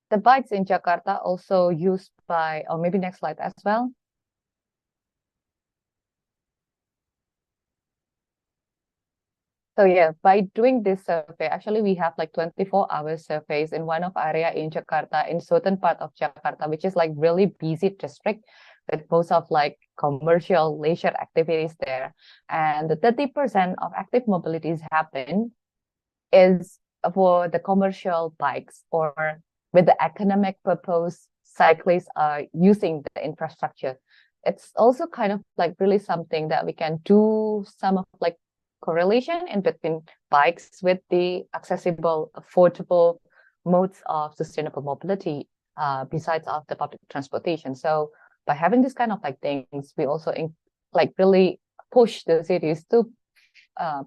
[SPEAKER 6] The bikes in Jakarta also used by, or maybe next slide as well. So yeah, by doing this survey, actually we have like 24-hour surveys in one of area in Jakarta, in certain part of Jakarta, which is like really busy district with most of like commercial leisure activities there. And the 30% of active mobilities happen is for the commercial bikes or with the economic purpose, cyclists are using the infrastructure. It's also kind of like really something that we can do some of like correlation in between bikes with the accessible, affordable modes of sustainable mobility besides of the public transportation. So by having this kind of like things, we also like really push the cities to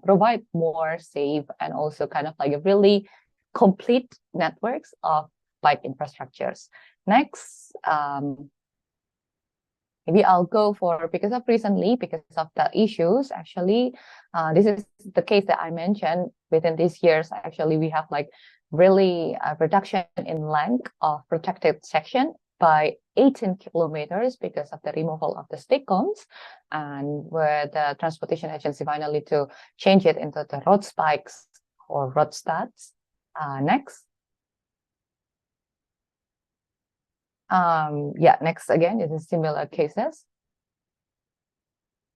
[SPEAKER 6] provide more safe and also kind of like a really complete networks of bike infrastructures. Next, maybe I'll go for because of the issues, actually, this is the case that I mentioned within these years. Actually, we have like really a reduction in length of protected section by 18 kilometers because of the removal of the stick cones, and where the transportation agency finally to change it into the road spikes or road studs. Next. Yeah, next again, it is similar cases.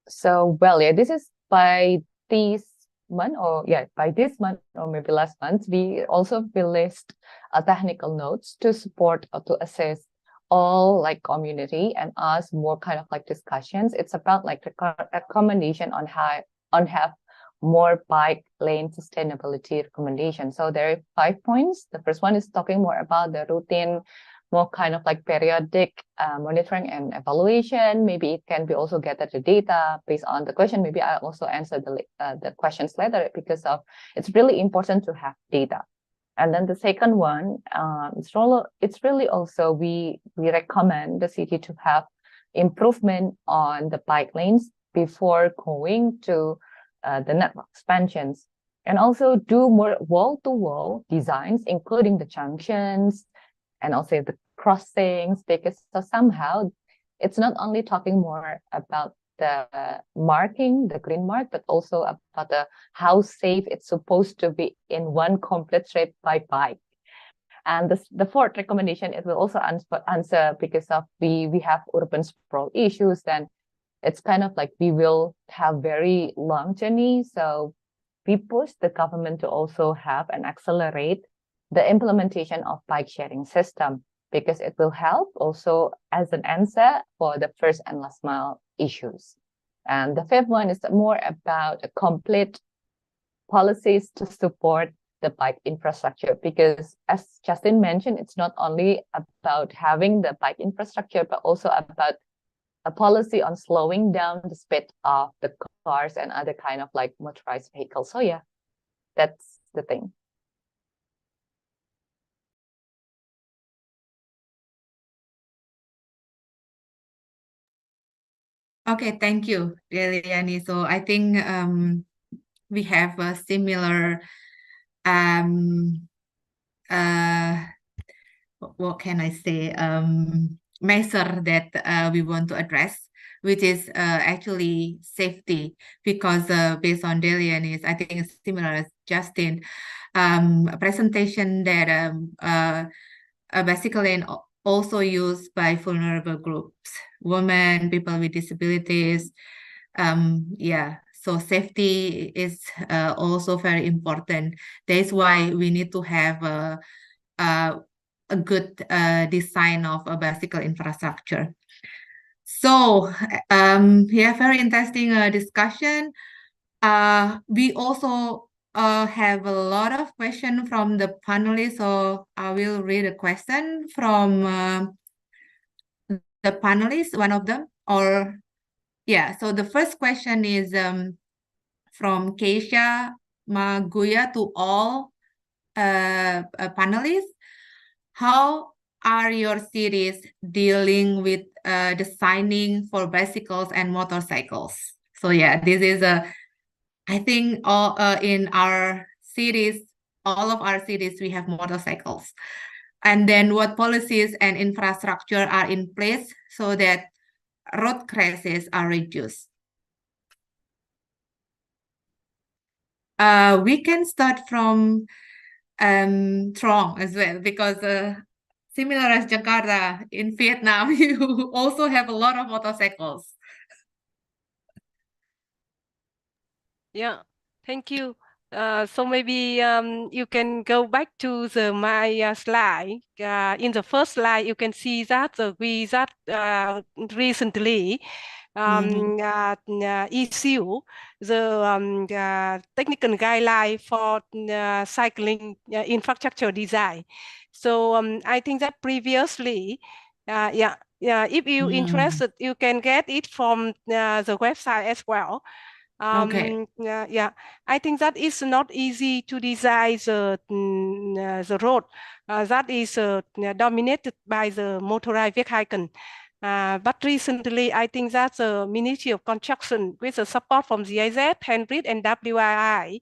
[SPEAKER 6] So, well, yeah, this is by this month or maybe last month, we also released a technical notes to support or to assess all like community and ask more kind of like discussions. It's about like recommendation on how have more bike lane sustainability recommendations. So there are 5 points. The first one is talking more about the routine, more kind of like periodic monitoring and evaluation. Maybe it can be also gathered the data based on the question. Maybe I also answer the questions later because of it's really important to have data. And then the second one, it's really also we recommend the city to have improvement on the bike lanes before going to the network expansions, and also do more wall-to-wall designs, including the junctions and also the crossings, because so somehow it's not only talking more about the marking, the green mark, but also about how safe it's supposed to be in one complete straight by bike. And the fourth recommendation, it will also answer because of we have urban sprawl issues, then it's kind of like we will have very long journey. So we push the government to also have and accelerate the implementation of bike sharing system, because it will help also as an answer for the first and last mile issues. And the fifth one is more about a complete policies to support the bike infrastructure, because as Justin mentioned, it's not only about having the bike infrastructure, but also about a policy on slowing down the speed of the cars and other kind of like motorized vehicles. So yeah, that's the thing.
[SPEAKER 2] Okay, thank you, Deliani. So I think we have a similar what can I say, measure that we want to address, which is actually safety, because based on Deliani's, I think it's similar as Justin, a presentation that basically also used by vulnerable groups, women, people with disabilities. Yeah, so safety is also very important. That's why we need to have a good design of a bicycle infrastructure. So yeah, very interesting discussion. We also have a lot of questions from the panelists, so I will read a question from the panelists, one of them, or yeah. So the first question is from Keisha Maguya to all panelists. How are your cities dealing with designing for bicycles and motorcycles? So yeah, this is I think all in our cities, all of our cities, we have motorcycles. And then what policies and infrastructure are in place so that road crashes are reduced? We can start from Trong as well, because similar as Jakarta, in Vietnam, you also have a lot of motorcycles.
[SPEAKER 5] Yeah, thank you. So maybe you can go back to my slide. In the first slide, you can see that we that recently issue the technical guideline for cycling infrastructure design. So I think that previously, if you interested, you can get it from the website as well.
[SPEAKER 2] Okay.
[SPEAKER 5] Yeah, I think that is not easy to design the road that is dominated by the motorized vehicle. But recently, I think that the Ministry of Construction, with the support from GIZ, Henry, and WII,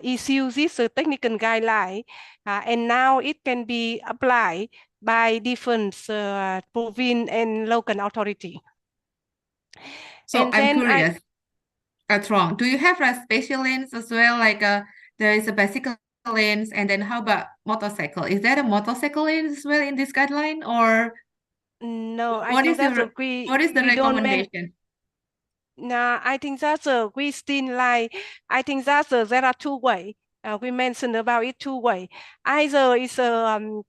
[SPEAKER 5] issues this technical guideline, and now it can be applied by different province and local authority.
[SPEAKER 2] So
[SPEAKER 5] And
[SPEAKER 2] I'm
[SPEAKER 5] then
[SPEAKER 2] curious, Trong, do you have special lanes as well? Like there is a bicycle lanes, and then how about motorcycle? Is there a motorcycle lane as well in this guideline, or
[SPEAKER 5] no? I
[SPEAKER 2] what
[SPEAKER 5] think
[SPEAKER 2] is
[SPEAKER 5] that's
[SPEAKER 2] your what is the
[SPEAKER 5] we don't
[SPEAKER 2] recommendation?
[SPEAKER 5] Nah, I think that's we still like. I think that's there are two ways. We mentioned about it two way. Either is one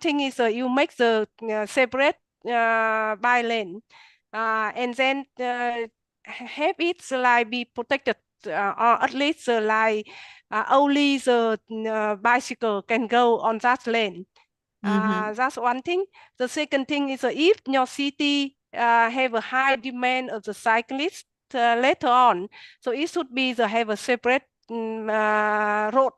[SPEAKER 5] thing is you make the separate by lane, and then have it like be protected, or at least like only the bicycle can go on that lane. That's one thing. The second thing is if your city have a high demand of the cyclists later on, so it should be have a separate road.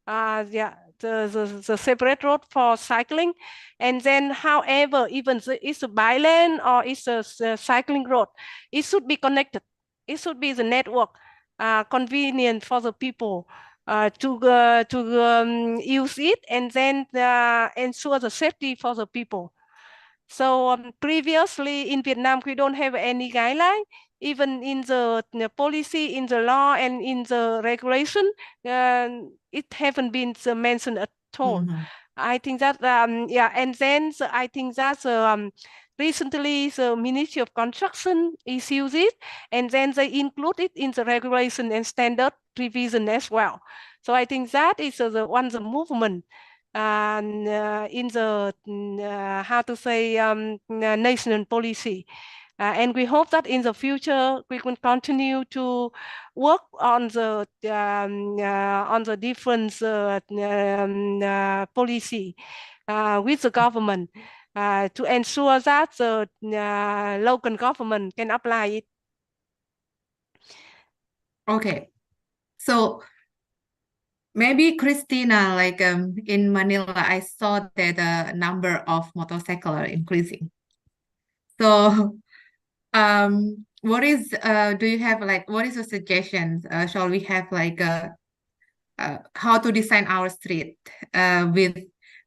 [SPEAKER 5] Yeah, the separate road for cycling, and then however, even it's a bi-lane or it's a cycling road, it should be connected. It should be the network convenient for the people to use it, and then ensure the safety for the people. So previously in Vietnam, we don't have any guideline, even in the policy, in the law, and in the regulation. It haven't been mentioned at all. I think that yeah, and then I think that recently the Ministry of Construction issues it, and then they include it in the regulation and standard revision as well. So I think that is the movement in the how to say national policy. And we hope that in the future we can continue to work on the different policy with the government to ensure that the local government can apply it.
[SPEAKER 2] Okay, so maybe Christina, like in Manila, I saw that the number of motorcycles are increasing. So what is do you have like what is your suggestions? Shall we have like how to design our street with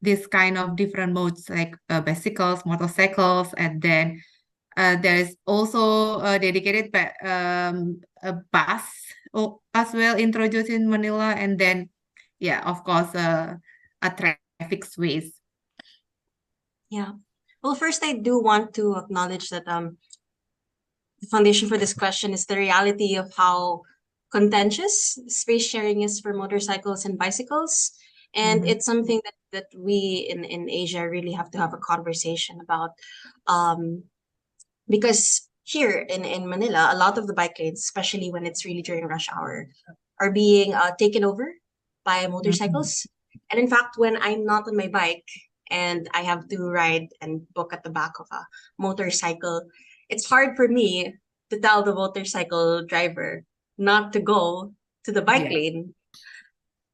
[SPEAKER 2] this kind of different modes like bicycles, motorcycles, and then there is also a dedicated a bus as well introduced in Manila, and then yeah, of course, a traffic ways.
[SPEAKER 4] Yeah. Well, first, I do want to acknowledge that the foundation for this question is the reality of how contentious space sharing is for motorcycles and bicycles. And it's something that we in Asia really have to have a conversation about. Because here in Manila, a lot of the bike lanes, especially when it's really during rush hour, are being taken over by motorcycles. And in fact, when I'm not on my bike and I have to ride and book at the back of a motorcycle, it's hard for me to tell the motorcycle driver not to go to the bike lane,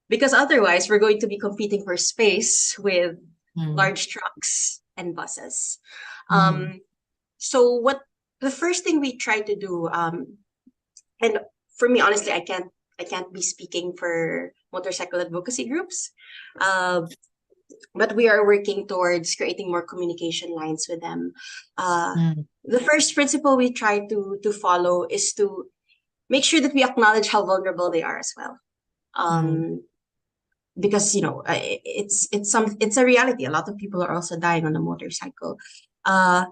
[SPEAKER 4] because otherwise we're going to be competing for space with large trucks and buses. So what the first thing we try to do, and for me, honestly, I can't be speaking for motorcycle advocacy groups, but we are working towards creating more communication lines with them. The first principle we try to follow is to make sure that we acknowledge how vulnerable they are as well. Because it's a reality. A lot of people are also dying on a motorcycle. But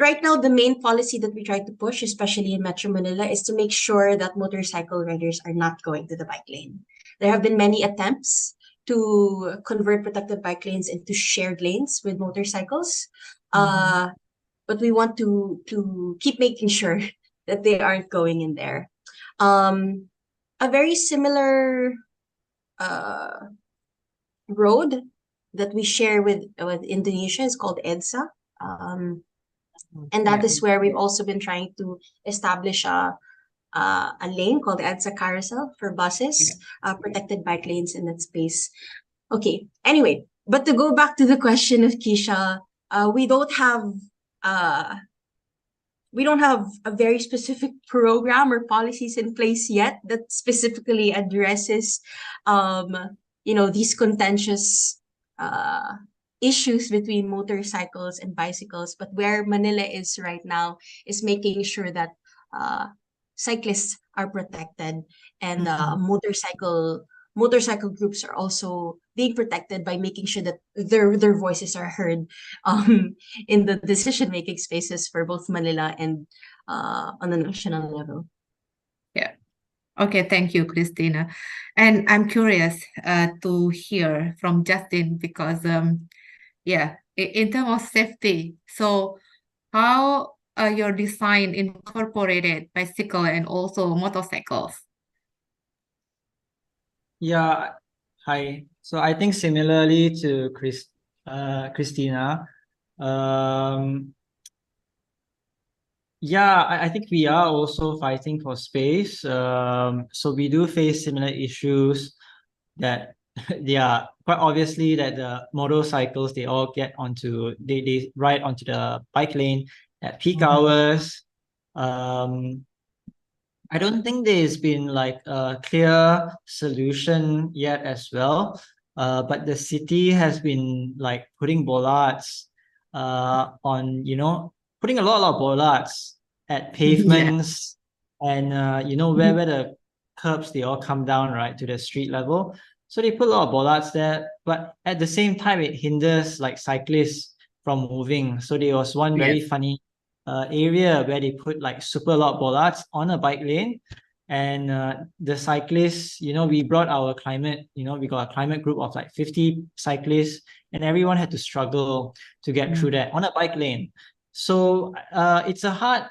[SPEAKER 4] right now, the main policy that we try to push, especially in Metro Manila, is to make sure that motorcycle riders are not going to the bike lane. There have been many attempts to convert protected bike lanes into shared lanes with motorcycles. But we want to keep making sure that they aren't going in there. A very similar road that we share with Indonesia is called EDSA. And that is where we've also been trying to establish a lane called EDSA Carousel for buses, protected bike lanes in that space. Okay, anyway, but to go back to the question of Keisha, we don't have a very specific program or policies in place yet that specifically addresses these contentious issues between motorcycles and bicycles. But where Manila is right now is making sure that cyclists are protected, and motorcycle groups are also being protected by making sure that their voices are heard in the decision-making spaces for both Manila and on the national level.
[SPEAKER 2] Yeah. Okay, thank you, Christina. And I'm curious to hear from Justin because in terms of safety, so how your design incorporated bicycle and also motorcycles?
[SPEAKER 3] Yeah, hi. So I think similarly to Christina, I think we are also fighting for space. So we do face similar issues that quite obviously that the motorcycles, they all get onto, they ride onto the bike lane at peak hours. I don't think there's been like a clear solution yet as well. But the city has been like putting bollards on, putting a lot of bollards at pavements and, where the curbs, they all come down, right, to the street level. So they put a lot of bollards there, but at the same time, it hinders like cyclists from moving. So there was one very funny area where they put like super lot of bollards on a bike lane. And the cyclists, we brought our climate, we got a climate group of like 50 cyclists, and everyone had to struggle to get through that on a bike lane. So it's a hard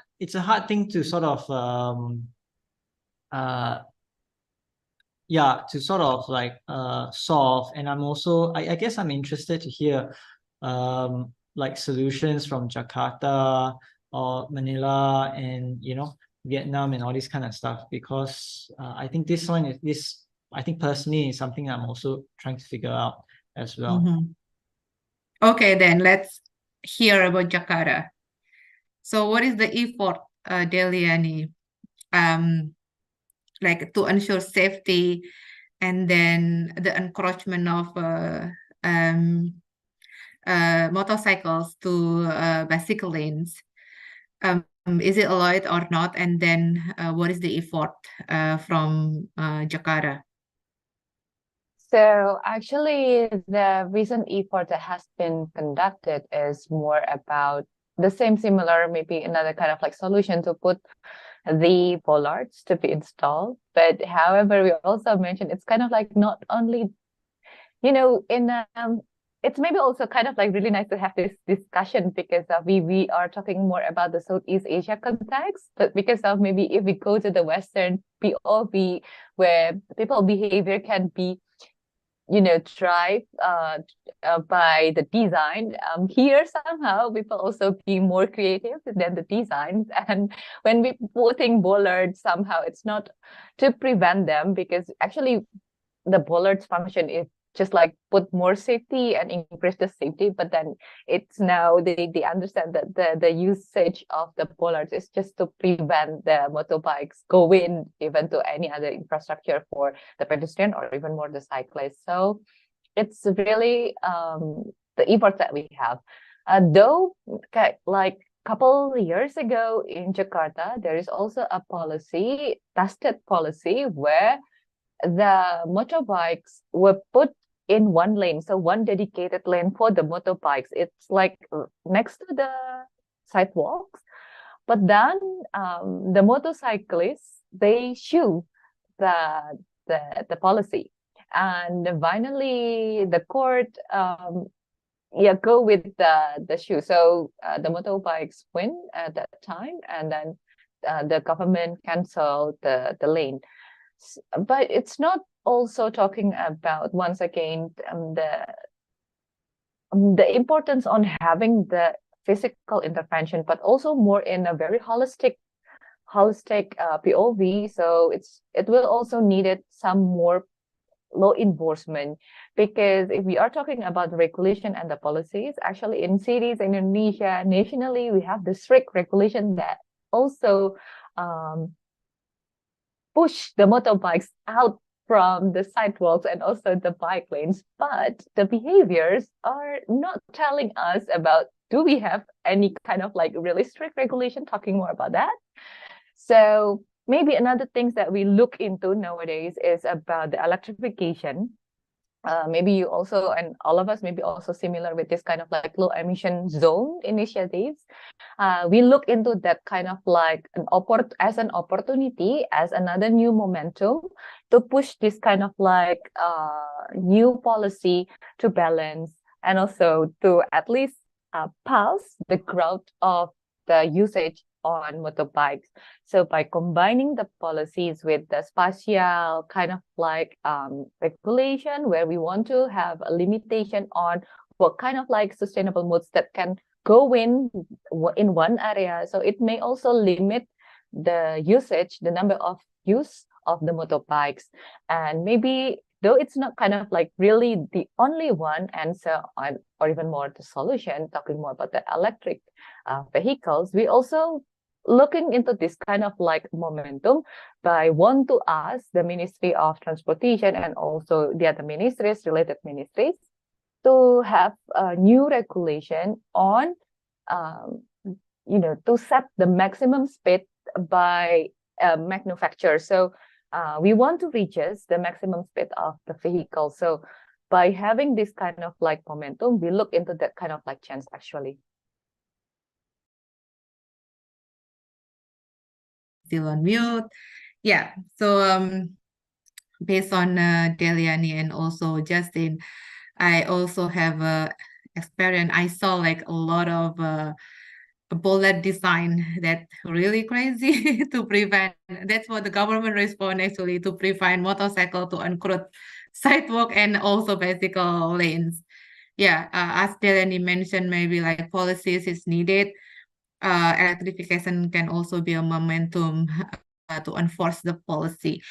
[SPEAKER 3] thing to sort of to sort of like solve. And I'm also, I guess I'm interested to hear like solutions from Jakarta or Manila and Vietnam and all this kind of stuff, because I think I think personally is something I'm also trying to figure out as well.
[SPEAKER 2] Okay, then let's hear about Jakarta. So what is the effort, Deliani, like to ensure safety and then the encroachment of motorcycles to bicycle lanes? Is it allowed or not? And then what is the effort from Jakarta?
[SPEAKER 6] So actually, the recent effort that has been conducted is more about the similar, maybe another kind of like solution to put the bollards to be installed. But however, we also mentioned it's kind of like not only, it's maybe also kind of like really nice to have this discussion because we are talking more about the Southeast Asia context, but because of maybe if we go to the Western POV where people behavior can be drive by the design. Here somehow people also be more creative than the designs, and when we putting bollards, somehow it's not to prevent them, because actually the bollards function is just like put more safety and increase the safety, but then it's now they understand that the usage of the bollards is just to prevent the motorbikes going even to any other infrastructure for the pedestrian or even more the cyclists. So it's really the effort that we have. Though like couple years ago in Jakarta, there is also a tested policy where the motorbikes were put in one lane, so one dedicated lane for the motorbikes. It's like next to the sidewalks, but then the motorcyclists, they shoe the policy, and finally the court go with the shoe. So the motorbikes win at that time, and then the government canceled the lane. But it's not also talking about, once again, the importance on having the physical intervention, but also more in a very holistic POV. So it will also needed some more law enforcement, because if we are talking about the regulation and the policies, actually in cities in Indonesia, nationally, we have the strict regulation that also push the motorbikes out from the sidewalks and also the bike lanes, but the behaviors are not telling us about, do we have any kind of like really strict regulation talking more about that? So maybe another things that we look into nowadays is about the electrification. Maybe you also, and all of us maybe also similar with this kind of like low emission zone initiatives. We look into that kind of like an opportunity, as another new momentum to push this kind of like new policy to balance, and also to at least pulse the growth of the usage on motorbikes. So by combining the policies with the spatial kind of like regulation, where we want to have a limitation on what kind of like sustainable modes that can go in one area. So it may also limit the usage, the number of use of the motorbikes. And maybe, though it's not kind of like really the only one answer on, or even more the solution, talking more about the electric vehicles, we also looking into this kind of like momentum by want to ask the Ministry of Transportation and also the other ministries, related ministries, to have a new regulation on, to set the maximum speed by manufacturer. So we want to reduce the maximum speed of the vehicle. So by having this kind of like momentum, we look into that kind of like chance actually.
[SPEAKER 2] Still on mute. Yeah. So based on Deliani and also Justin, I also have experience. I saw like a lot of bullet design that really crazy to prevent. That's what the government respond actually, to prevent motorcycle to uncrowd sidewalk and also bicycle lanes. Yeah, as Delaney mentioned, maybe like policies is needed. Electrification can also be a momentum to enforce the policy.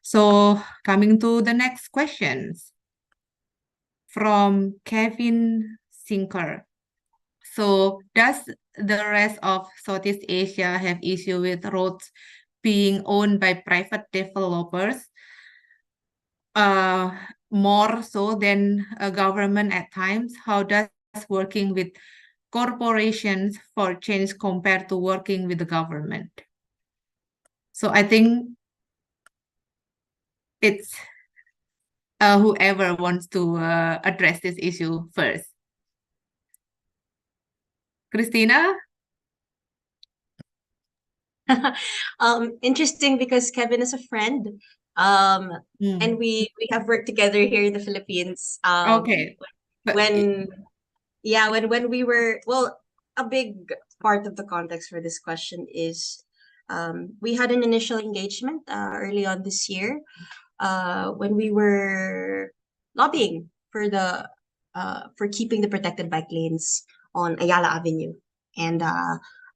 [SPEAKER 2] So coming to the next questions from Kevin Sinker. So does the rest of Southeast Asia have issue with roads being owned by private developers more so than a government at times? How does working with corporations for change compared to working with the government? So I think it's whoever wants to address this issue first. Christina?
[SPEAKER 4] Interesting because Kevin is a friend. And we have worked together here in the Philippines.
[SPEAKER 2] Okay.
[SPEAKER 4] When we were, well, a big part of the context for this question is we had an initial engagement early on this year when we were lobbying for the for keeping the protected bike lanes on Ayala Avenue. And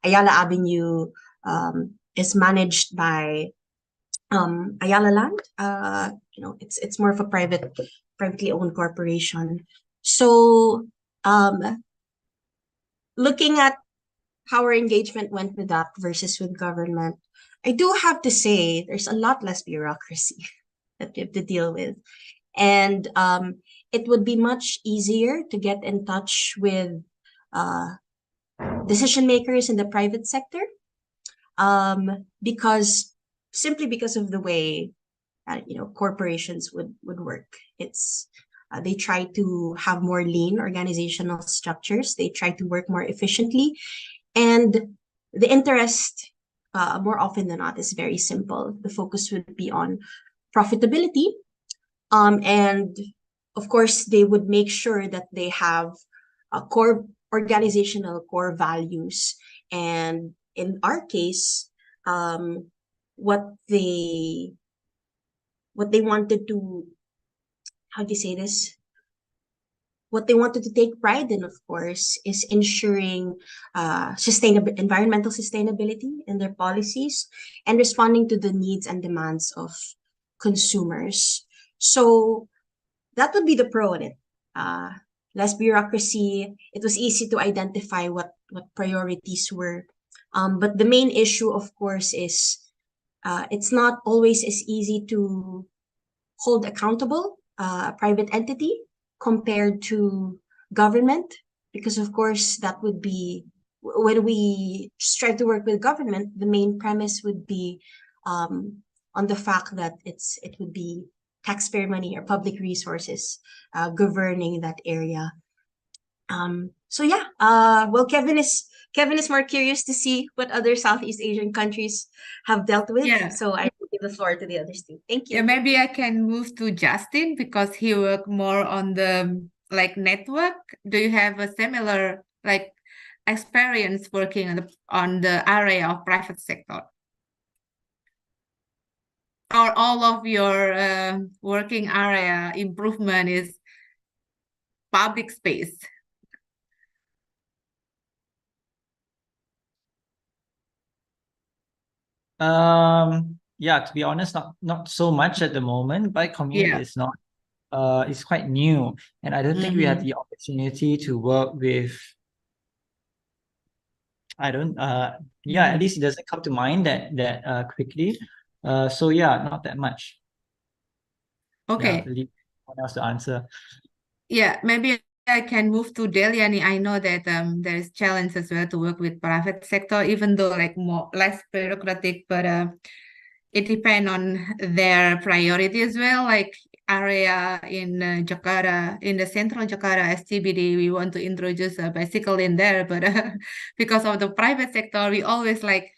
[SPEAKER 4] Ayala Avenue is managed by Ayala Land. It's more of a privately owned corporation. So looking at how our engagement went with that versus with government, I do have to say there's a lot less bureaucracy that we have to deal with. And it would be much easier to get in touch with decision makers in the private sector because of the way corporations would work. It's they try to have more lean organizational structures. They try to work more efficiently, and the interest more often than not is very simple. The focus would be on profitability, and of course they would make sure that they have core organizational core values. And in our case, what they wanted to, how do you say this? What they wanted to take pride in, of course, is ensuring environmental sustainability in their policies and responding to the needs and demands of consumers. So that would be the pro in it. Less bureaucracy. It was easy to identify what priorities were. But the main issue, of course, is it's not always as easy to hold accountable a private entity compared to government, because of course that would be, when we strive to work with government, the main premise would be on the fact that it would be taxpayer money or public resources governing that area. So yeah, well, Kevin is more curious to see what other Southeast Asian countries have dealt with.
[SPEAKER 2] Yeah.
[SPEAKER 4] So I will give the floor to the others too. Thank you.
[SPEAKER 2] Yeah, maybe I can move to Justin because he worked more on the network. Do you have a similar experience working on the area of private sector? Or all of your working area improvement is public space?
[SPEAKER 3] Yeah, to be honest, not so much at the moment. Bike commute is not it's quite new, and I don't think we had the opportunity to work with, at least it doesn't come to mind that quickly. So yeah, not that much.
[SPEAKER 2] Okay.
[SPEAKER 3] Yeah, leave someone else to answer.
[SPEAKER 2] Yeah, maybe I can move to Deliani. I know that there is challenge as well to work with private sector, even though like less bureaucratic, but it depends on their priority as well. Like area in Jakarta, in the central Jakarta SCBD, we want to introduce a bicycle in there, but because of the private sector, we always like,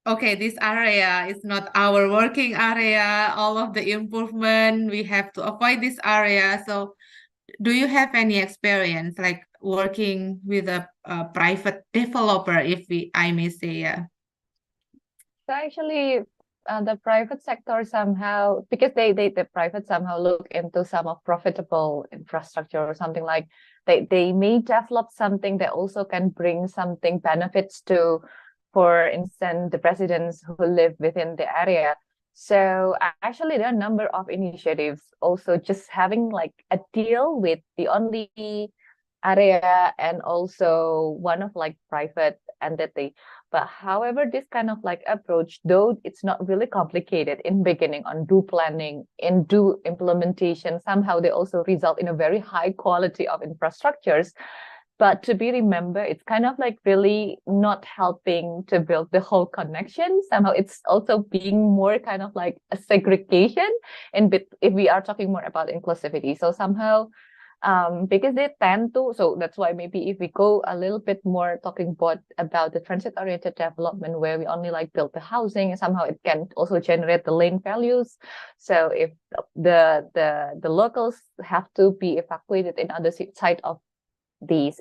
[SPEAKER 2] okay, this area is not our working area. All of the improvement, we have to avoid this area. So do you have any experience like working with a private developer, I may say?
[SPEAKER 6] So actually, the private sector somehow, because the private somehow look into some of profitable infrastructure or something, like they may develop something that also can bring something benefits to, for instance, the residents who live within the area. So actually, there are a number of initiatives also just having like a deal with the only area and also one of like private entity. But however, this kind of like approach, though it's not really complicated in beginning on do planning and do implementation, somehow they also result in a very high quality of infrastructures. But to be remembered, it's kind of like really not helping to build the whole connection. Somehow it's also being more kind of like a segregation. And if we are talking more about inclusivity, so somehow because they tend to, so that's why maybe if we go a little bit more talking about the transit oriented development where we only like build the housing, somehow it can also generate the lane values. So if the locals have to be evacuated in other side of the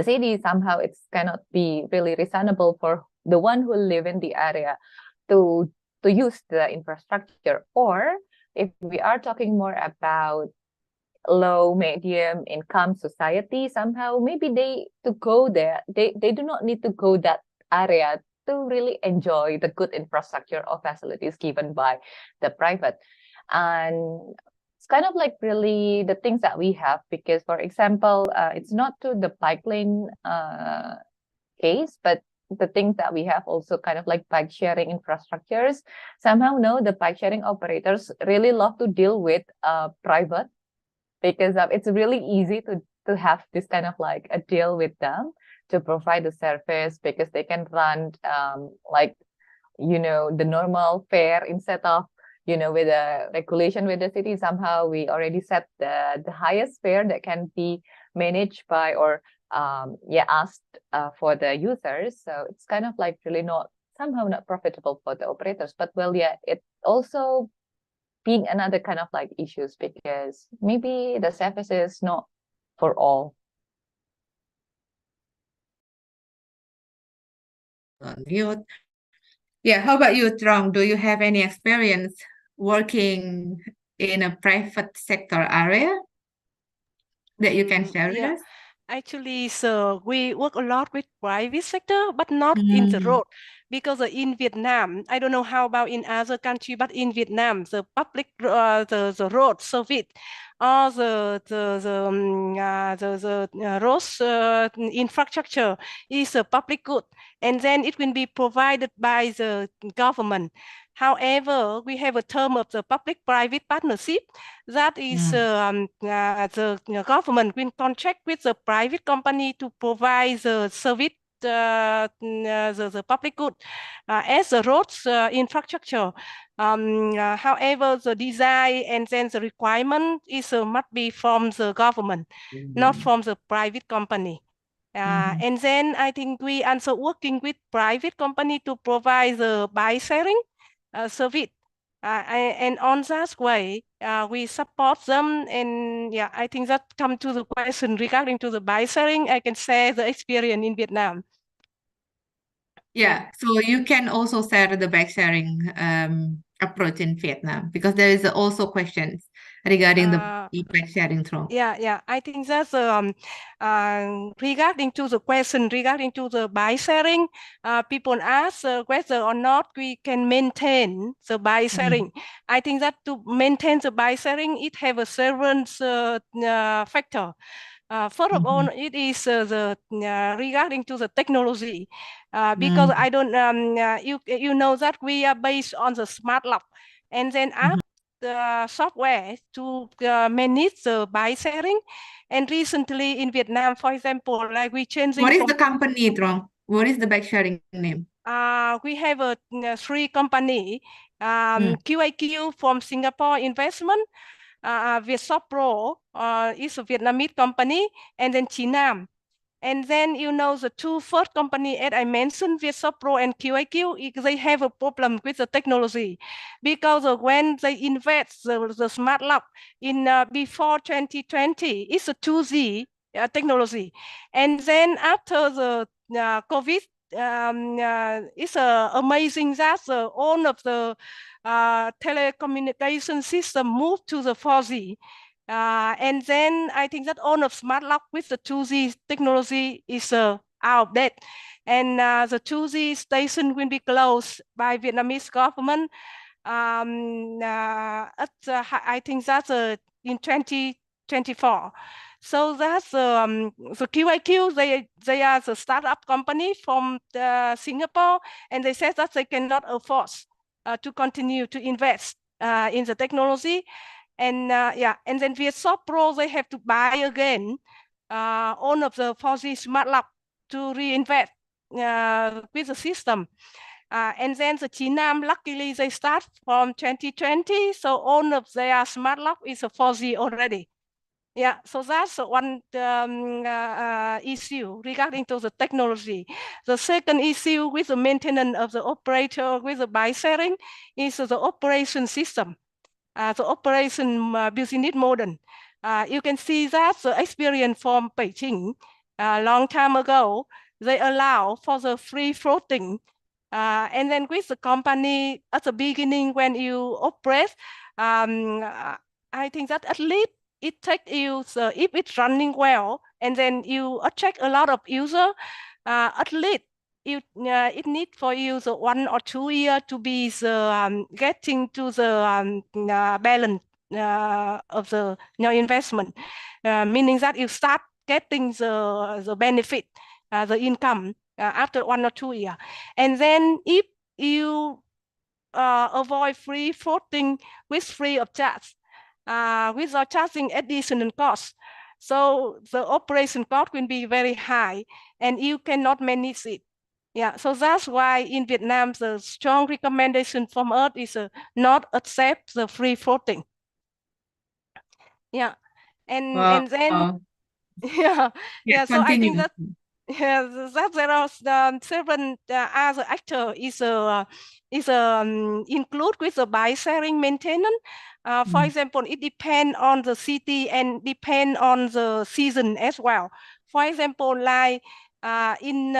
[SPEAKER 6] city, somehow it's cannot be really reasonable for the one who live in the area to use the infrastructure. Or if we are talking more about low medium income society, somehow maybe they to go there, they do not need to go that area to really enjoy the good infrastructure or facilities given by the private. And it's kind of like really the things that we have, because for example, it's not to the bike lane case, but the things that we have also kind of like bike sharing infrastructures. Somehow no, the bike sharing operators really love to deal with private, because it's really easy to have this kind of like a deal with them to provide the service, because they can run like, the normal fare instead of, with a regulation with the city. Somehow we already set the highest fare that can be managed by or asked for the users. So it's kind of like really somehow not profitable for the operators, but well, yeah, it also being another kind of like issues, because maybe the service is not for all.
[SPEAKER 2] Yeah, how about you, Trong? Do you have any experience working in a private sector area that you can share with us?
[SPEAKER 5] Actually, so we work a lot with private sector, but not in the road, because in Vietnam, I don't know how about in other country, but in Vietnam, the public the road service or the road infrastructure is a public good, and then it will be provided by the government. However, we have a term of the public-private partnership. That is the government will contract with the private company to provide the service, the public good as the roads infrastructure. However, the design and then the requirement is must be from the government, not from the private company. And then I think we also working with private company to provide the bike sharing service. And on that way, we support them. And yeah, I think that come to the question regarding to the bike sharing. I can share the experience in Vietnam.
[SPEAKER 2] Yeah, so you can also share the bike sharing approach in Vietnam, because there is also questions regarding the bike sharing through.
[SPEAKER 5] Yeah, I think that's regarding to the question regarding to the bike sharing. People ask whether or not we can maintain the bike sharing. I think that to maintain the bike sharing, it have a several factor. First of all, it is the regarding to the technology, because I don't you know that we are based on the smart lock, and then software to manage the bike sharing. And recently in Vietnam, for example, like we changing
[SPEAKER 2] What is
[SPEAKER 5] from
[SPEAKER 2] the company, Trong? What is the bike sharing name?
[SPEAKER 5] we have three company, QAQ from Singapore investment, Vietshop Pro is a Vietnamese company, and then Chinam. And then, you know, the two first company, as I mentioned, Vietshop Pro and QAQ, they have a problem with the technology because when they invest the smart lock in before 2020, it's a 2G technology. And then after the COVID, it's amazing that all of the telecommunication system moved to the 4G. And then I think that all of smart lock with the 2G technology is out of date. And the 2G station will be closed by Vietnamese government. I think that's in 2024. So that's the QAQ. They are the startup company from Singapore, and they said that they cannot afford to continue to invest in the technology. And and then Vietshop Pro, they have to buy again all of the 4G smart lock to reinvest with the system. And then the Chinam, luckily they start from 2020, so all of their smart lock is a 4G already. Yeah, so that's one issue regarding to the technology. The second issue with the maintenance of the operator with the bike sharing is the operation system. The operation business model. You can see that the experience from Beijing a long time ago, they allow for the free floating. And then with the company at the beginning when you operate, I think that at least it takes you, if it's running well, and then you attract a lot of users, at least it needs for you the 1 or 2 years to be getting to the balance of the investment, meaning that you start getting the benefit, the income after 1 or 2 years. And then if you avoid free floating with free of charge, without charging additional costs, so the operation cost will be very high and you cannot manage it. Yeah, so that's why in Vietnam, the strong recommendation from us is not accept the free floating. Yeah, and then yeah, so I think that that there are several other actors is include with the bike sharing maintenance. For example, it depends on the city and depend on the season as well. For example, like in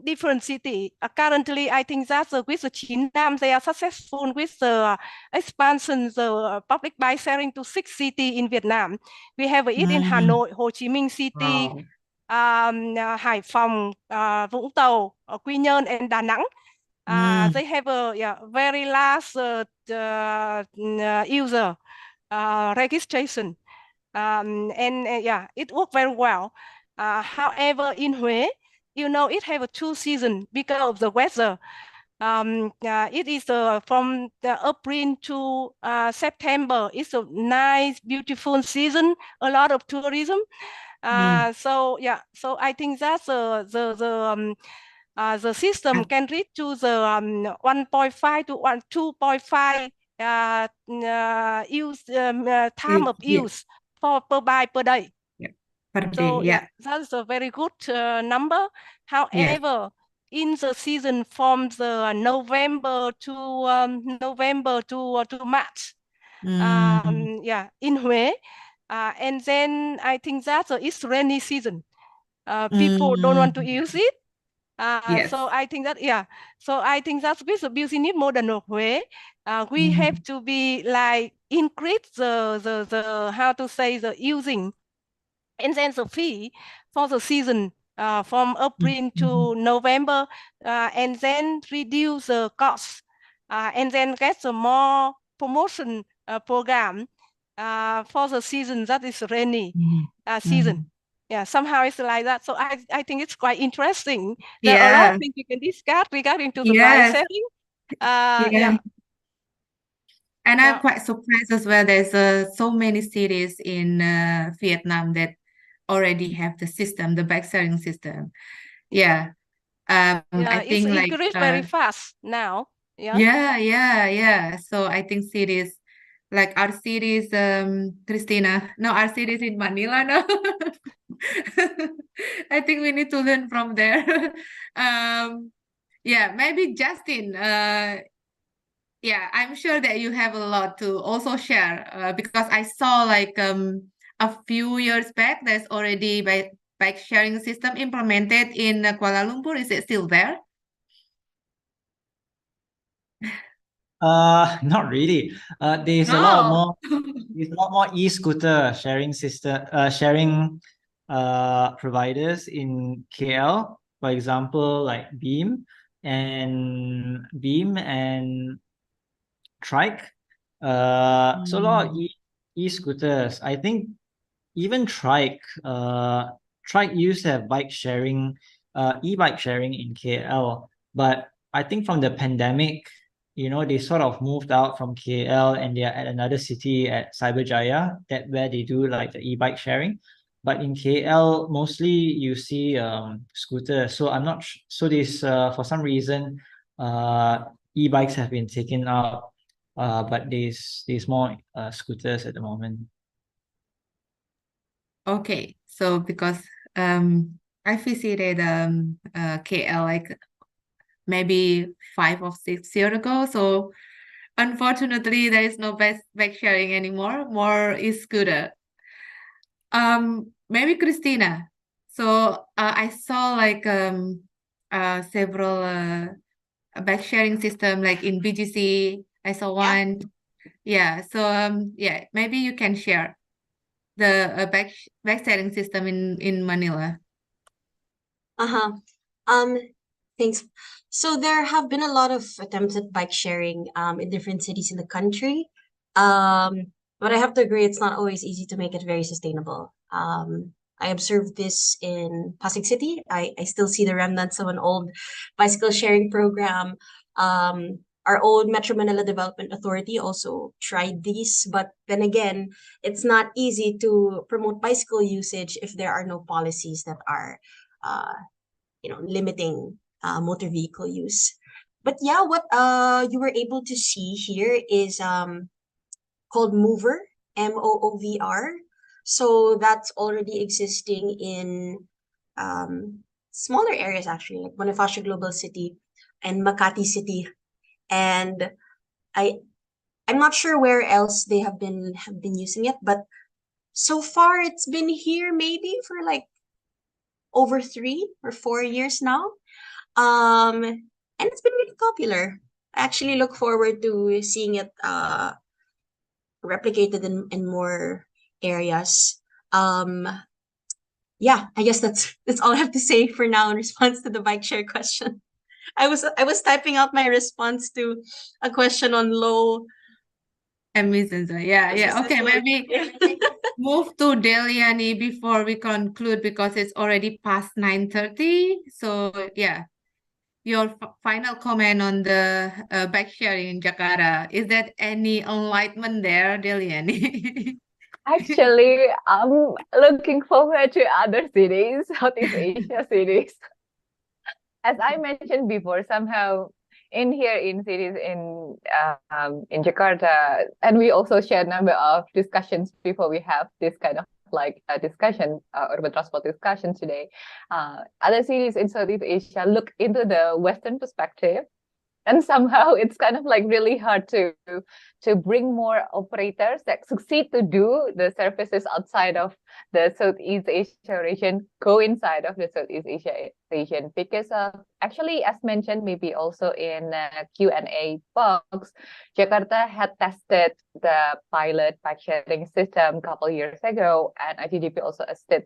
[SPEAKER 5] different city, currently I think that with the Chinam, they are successful with the expansion the public bike sharing to 6 cities in Vietnam. We have it in Hanoi, Ho Chi Minh City, Hải Phòng, Vũng Tàu, Quy Nhơn, and Da Nang. They have a very large user registration, and it worked very well. However, in Hue, you know, it have a 2 seasons because of the weather. It is from April to September. It's a nice, beautiful season. A lot of tourism. So I think that's the system can reach to the 1.5 to 2.5 use time of use per bike per day.
[SPEAKER 2] Per day,
[SPEAKER 5] so that's a very good number. However, in the season from the November to March, in Hue, and then I think that it's rainy season. People don't want to use it. So I think that so I think that's with the business model of Hue, we have to be like increase the how to say the using, and then the fee for the season from April to November, and then reduce the cost, and then get some more promotion program for the season that is rainy season. Yeah, somehow it's like that. So I think it's quite interesting. There are a lot of things you can discuss regarding to the bike sharing.
[SPEAKER 2] And I'm
[SPEAKER 5] Yeah.
[SPEAKER 2] quite surprised as well. There's so many cities in Vietnam that already have the system, the bike sharing system. Yeah.
[SPEAKER 5] Yeah,
[SPEAKER 2] I
[SPEAKER 5] it's
[SPEAKER 2] think like
[SPEAKER 5] increased very fast now. Yeah.
[SPEAKER 2] yeah. So I think cities like our cities, Christina. No, our cities in Manila. No, I think we need to learn from there. Yeah, maybe Justin. Yeah, I'm sure that you have a lot to also share because I saw like a few years back there's already bike sharing system implemented in Kuala Lumpur. Is it still there?
[SPEAKER 3] Not really. There's a
[SPEAKER 2] No.
[SPEAKER 3] lot more e-scooter sharing providers in KL. For example, like Beam and Trike. So a lot of e-scooters. I think even Trike used to have e-bike sharing in KL, but I think from the pandemic, they sort of moved out from KL and they're at another city at Cyberjaya, where they do like the e-bike sharing. But in KL, mostly you see scooters. So I'm not so this for some reason e-bikes have been taken out, but there's more scooters at the moment.
[SPEAKER 2] Okay, so because I visited KL like maybe 5 or 6 years ago, so unfortunately there is no bike sharing anymore, more e-scooter. Maybe Christina. So I saw like several bike sharing system like in BGC. I saw one. Yeah. So yeah, maybe you can share the bike sharing system in Manila.
[SPEAKER 4] Uh-huh. Thanks. So there have been a lot of attempts at bike sharing in different cities in the country. But I have to agree, it's not always easy to make it very sustainable. I observed this in Pasig City. I still see the remnants of an old bicycle sharing program. Our old Metro Manila Development Authority also tried these, but then again, it's not easy to promote bicycle usage if there are no policies that are limiting motor vehicle use. But yeah, what you were able to see here is called Mover, MOOVR. So that's already existing in smaller areas actually, like Bonifacio Global City and Makati City. And I'm not sure where else they have been using it, but so far it's been here maybe for like over 3 or 4 years now. And it's been really popular. I actually look forward to seeing it replicated in more areas. Yeah, I guess that's all I have to say for now in response to the bike share question. I was typing out my response to a question on low
[SPEAKER 2] emissions. Yeah. Okay, maybe move to Deliani before we conclude because it's already past 9:30. So yeah, your final comment on the bike sharing in Jakarta. Is that any enlightenment there, Deliani?
[SPEAKER 6] Actually, I'm looking forward to other cities, Southeast Asia cities. As I mentioned before, somehow in here in cities in Jakarta, and we also share a number of discussions before we have this kind of like a discussion, urban transport discussion today. Other cities in Southeast Asia look into the Western perspective, and somehow it's kind of like really hard to bring more operators that succeed to do the services outside of the Southeast Asia region, go inside of the Southeast Asia region, because actually, as mentioned, maybe also in Q&A box, Jakarta had tested the pilot bike sharing system a couple of years ago, and ITDP also assisted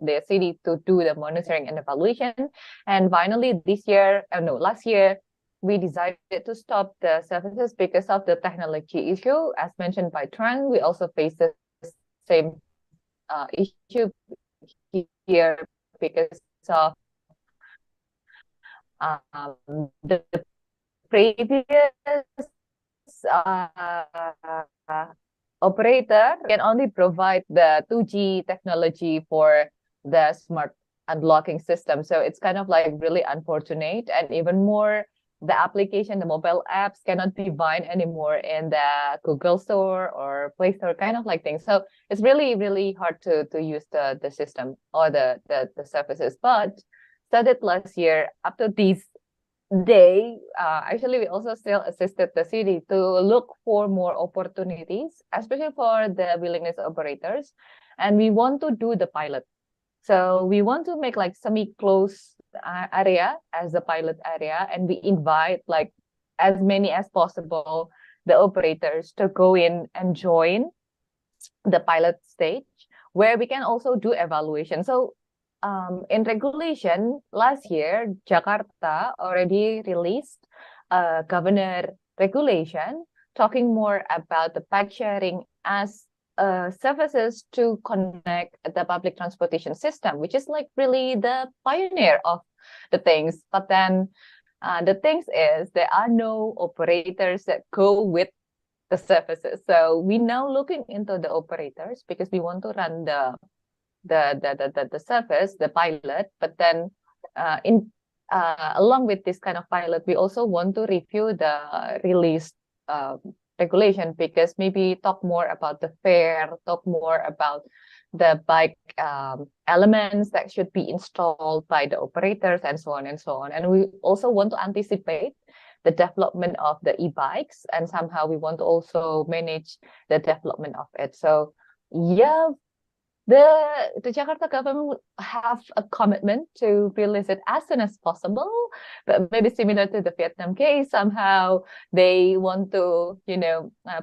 [SPEAKER 6] the city to do the monitoring and evaluation. And finally, last year, we decided to stop the services because of the technology issue. As mentioned by Trang, we also face the same issue here because of the previous operator can only provide the 2G technology for the smart unlocking system. So it's kind of like really unfortunate, and even more, the application, the mobile apps cannot be found anymore in the Google Store or Play Store, kind of like thing. So it's really, really hard to use the system or the services. But started last year, up to this day, actually we also still assisted the city to look for more opportunities, especially for the willingness operators. And we want to do the pilot. So we want to make like semi-closed area as the pilot area, and we invite like as many as possible the operators to go in and join the pilot stage, where we can also do evaluation. So in regulation last year, Jakarta already released a governor regulation talking more about the bike sharing as services to connect the public transportation system, which is like really the pioneer of the things. But then the things is there are no operators that go with the services. So we now looking into the operators because we want to run the service, the pilot. But then along with this kind of pilot, we also want to review the released regulation, because maybe talk more about the fare, talk more about the bike elements that should be installed by the operators, and so on and so on. And we also want to anticipate the development of the e-bikes, and somehow we want to also manage the development of it. So yeah, the Jakarta government would have a commitment to release it as soon as possible, but maybe similar to the Vietnam case, somehow they want to,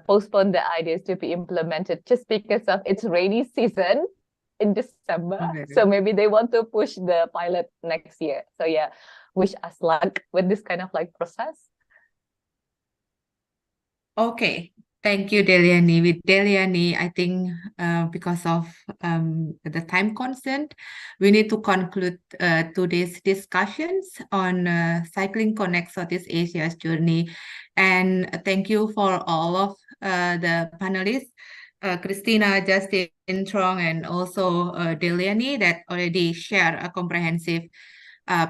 [SPEAKER 6] postpone the ideas to be implemented just because of its rainy season in December.
[SPEAKER 2] Okay.
[SPEAKER 6] So maybe they want to push the pilot next year. So yeah, wish us luck with this kind of like process.
[SPEAKER 2] Okay, thank you, Deliani. With Deliani, I think because of the time constraint, we need to conclude today's discussions on Cycling Connect Southeast Asia's journey. And thank you for all of the panelists, Christina, Justin, Trong, and also Deliani, that already shared a comprehensive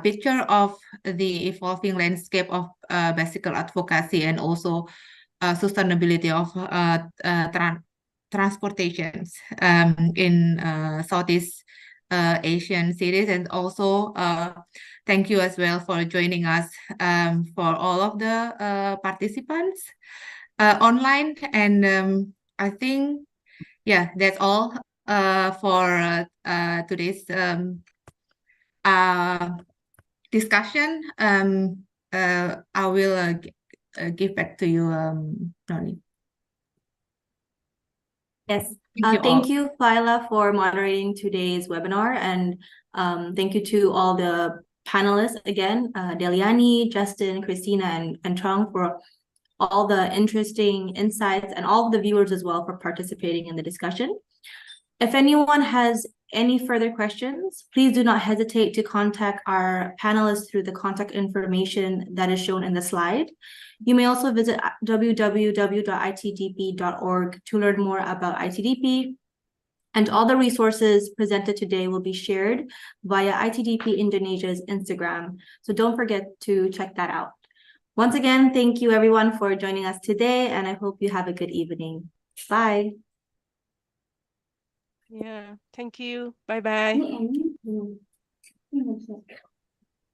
[SPEAKER 2] picture of the evolving landscape of bicycle advocacy and also sustainability of transportations in Southeast Asian cities. And also thank you as well for joining us for all of the participants online. And I think, yeah, that's all for today's discussion. I will give back to you, Noni.
[SPEAKER 1] Yes,
[SPEAKER 2] Thank you
[SPEAKER 1] thank
[SPEAKER 2] all.
[SPEAKER 1] you, Phyla, for moderating today's webinar, and thank you to all the panelists again, Deliani, Justin, Christina, and Trong, for all the interesting insights, and all of the viewers as well for participating in the discussion. If anyone has any further questions, please do not hesitate to contact our panelists through the contact information that is shown in the slide. You may also visit www.itdp.org to learn more about ITDP, and all the resources presented today will be shared via ITDP Indonesia's Instagram. So don't forget to check that out. Once again, thank you everyone for joining us today, and I hope you have a good evening. Bye.
[SPEAKER 5] Yeah, thank you. Bye bye.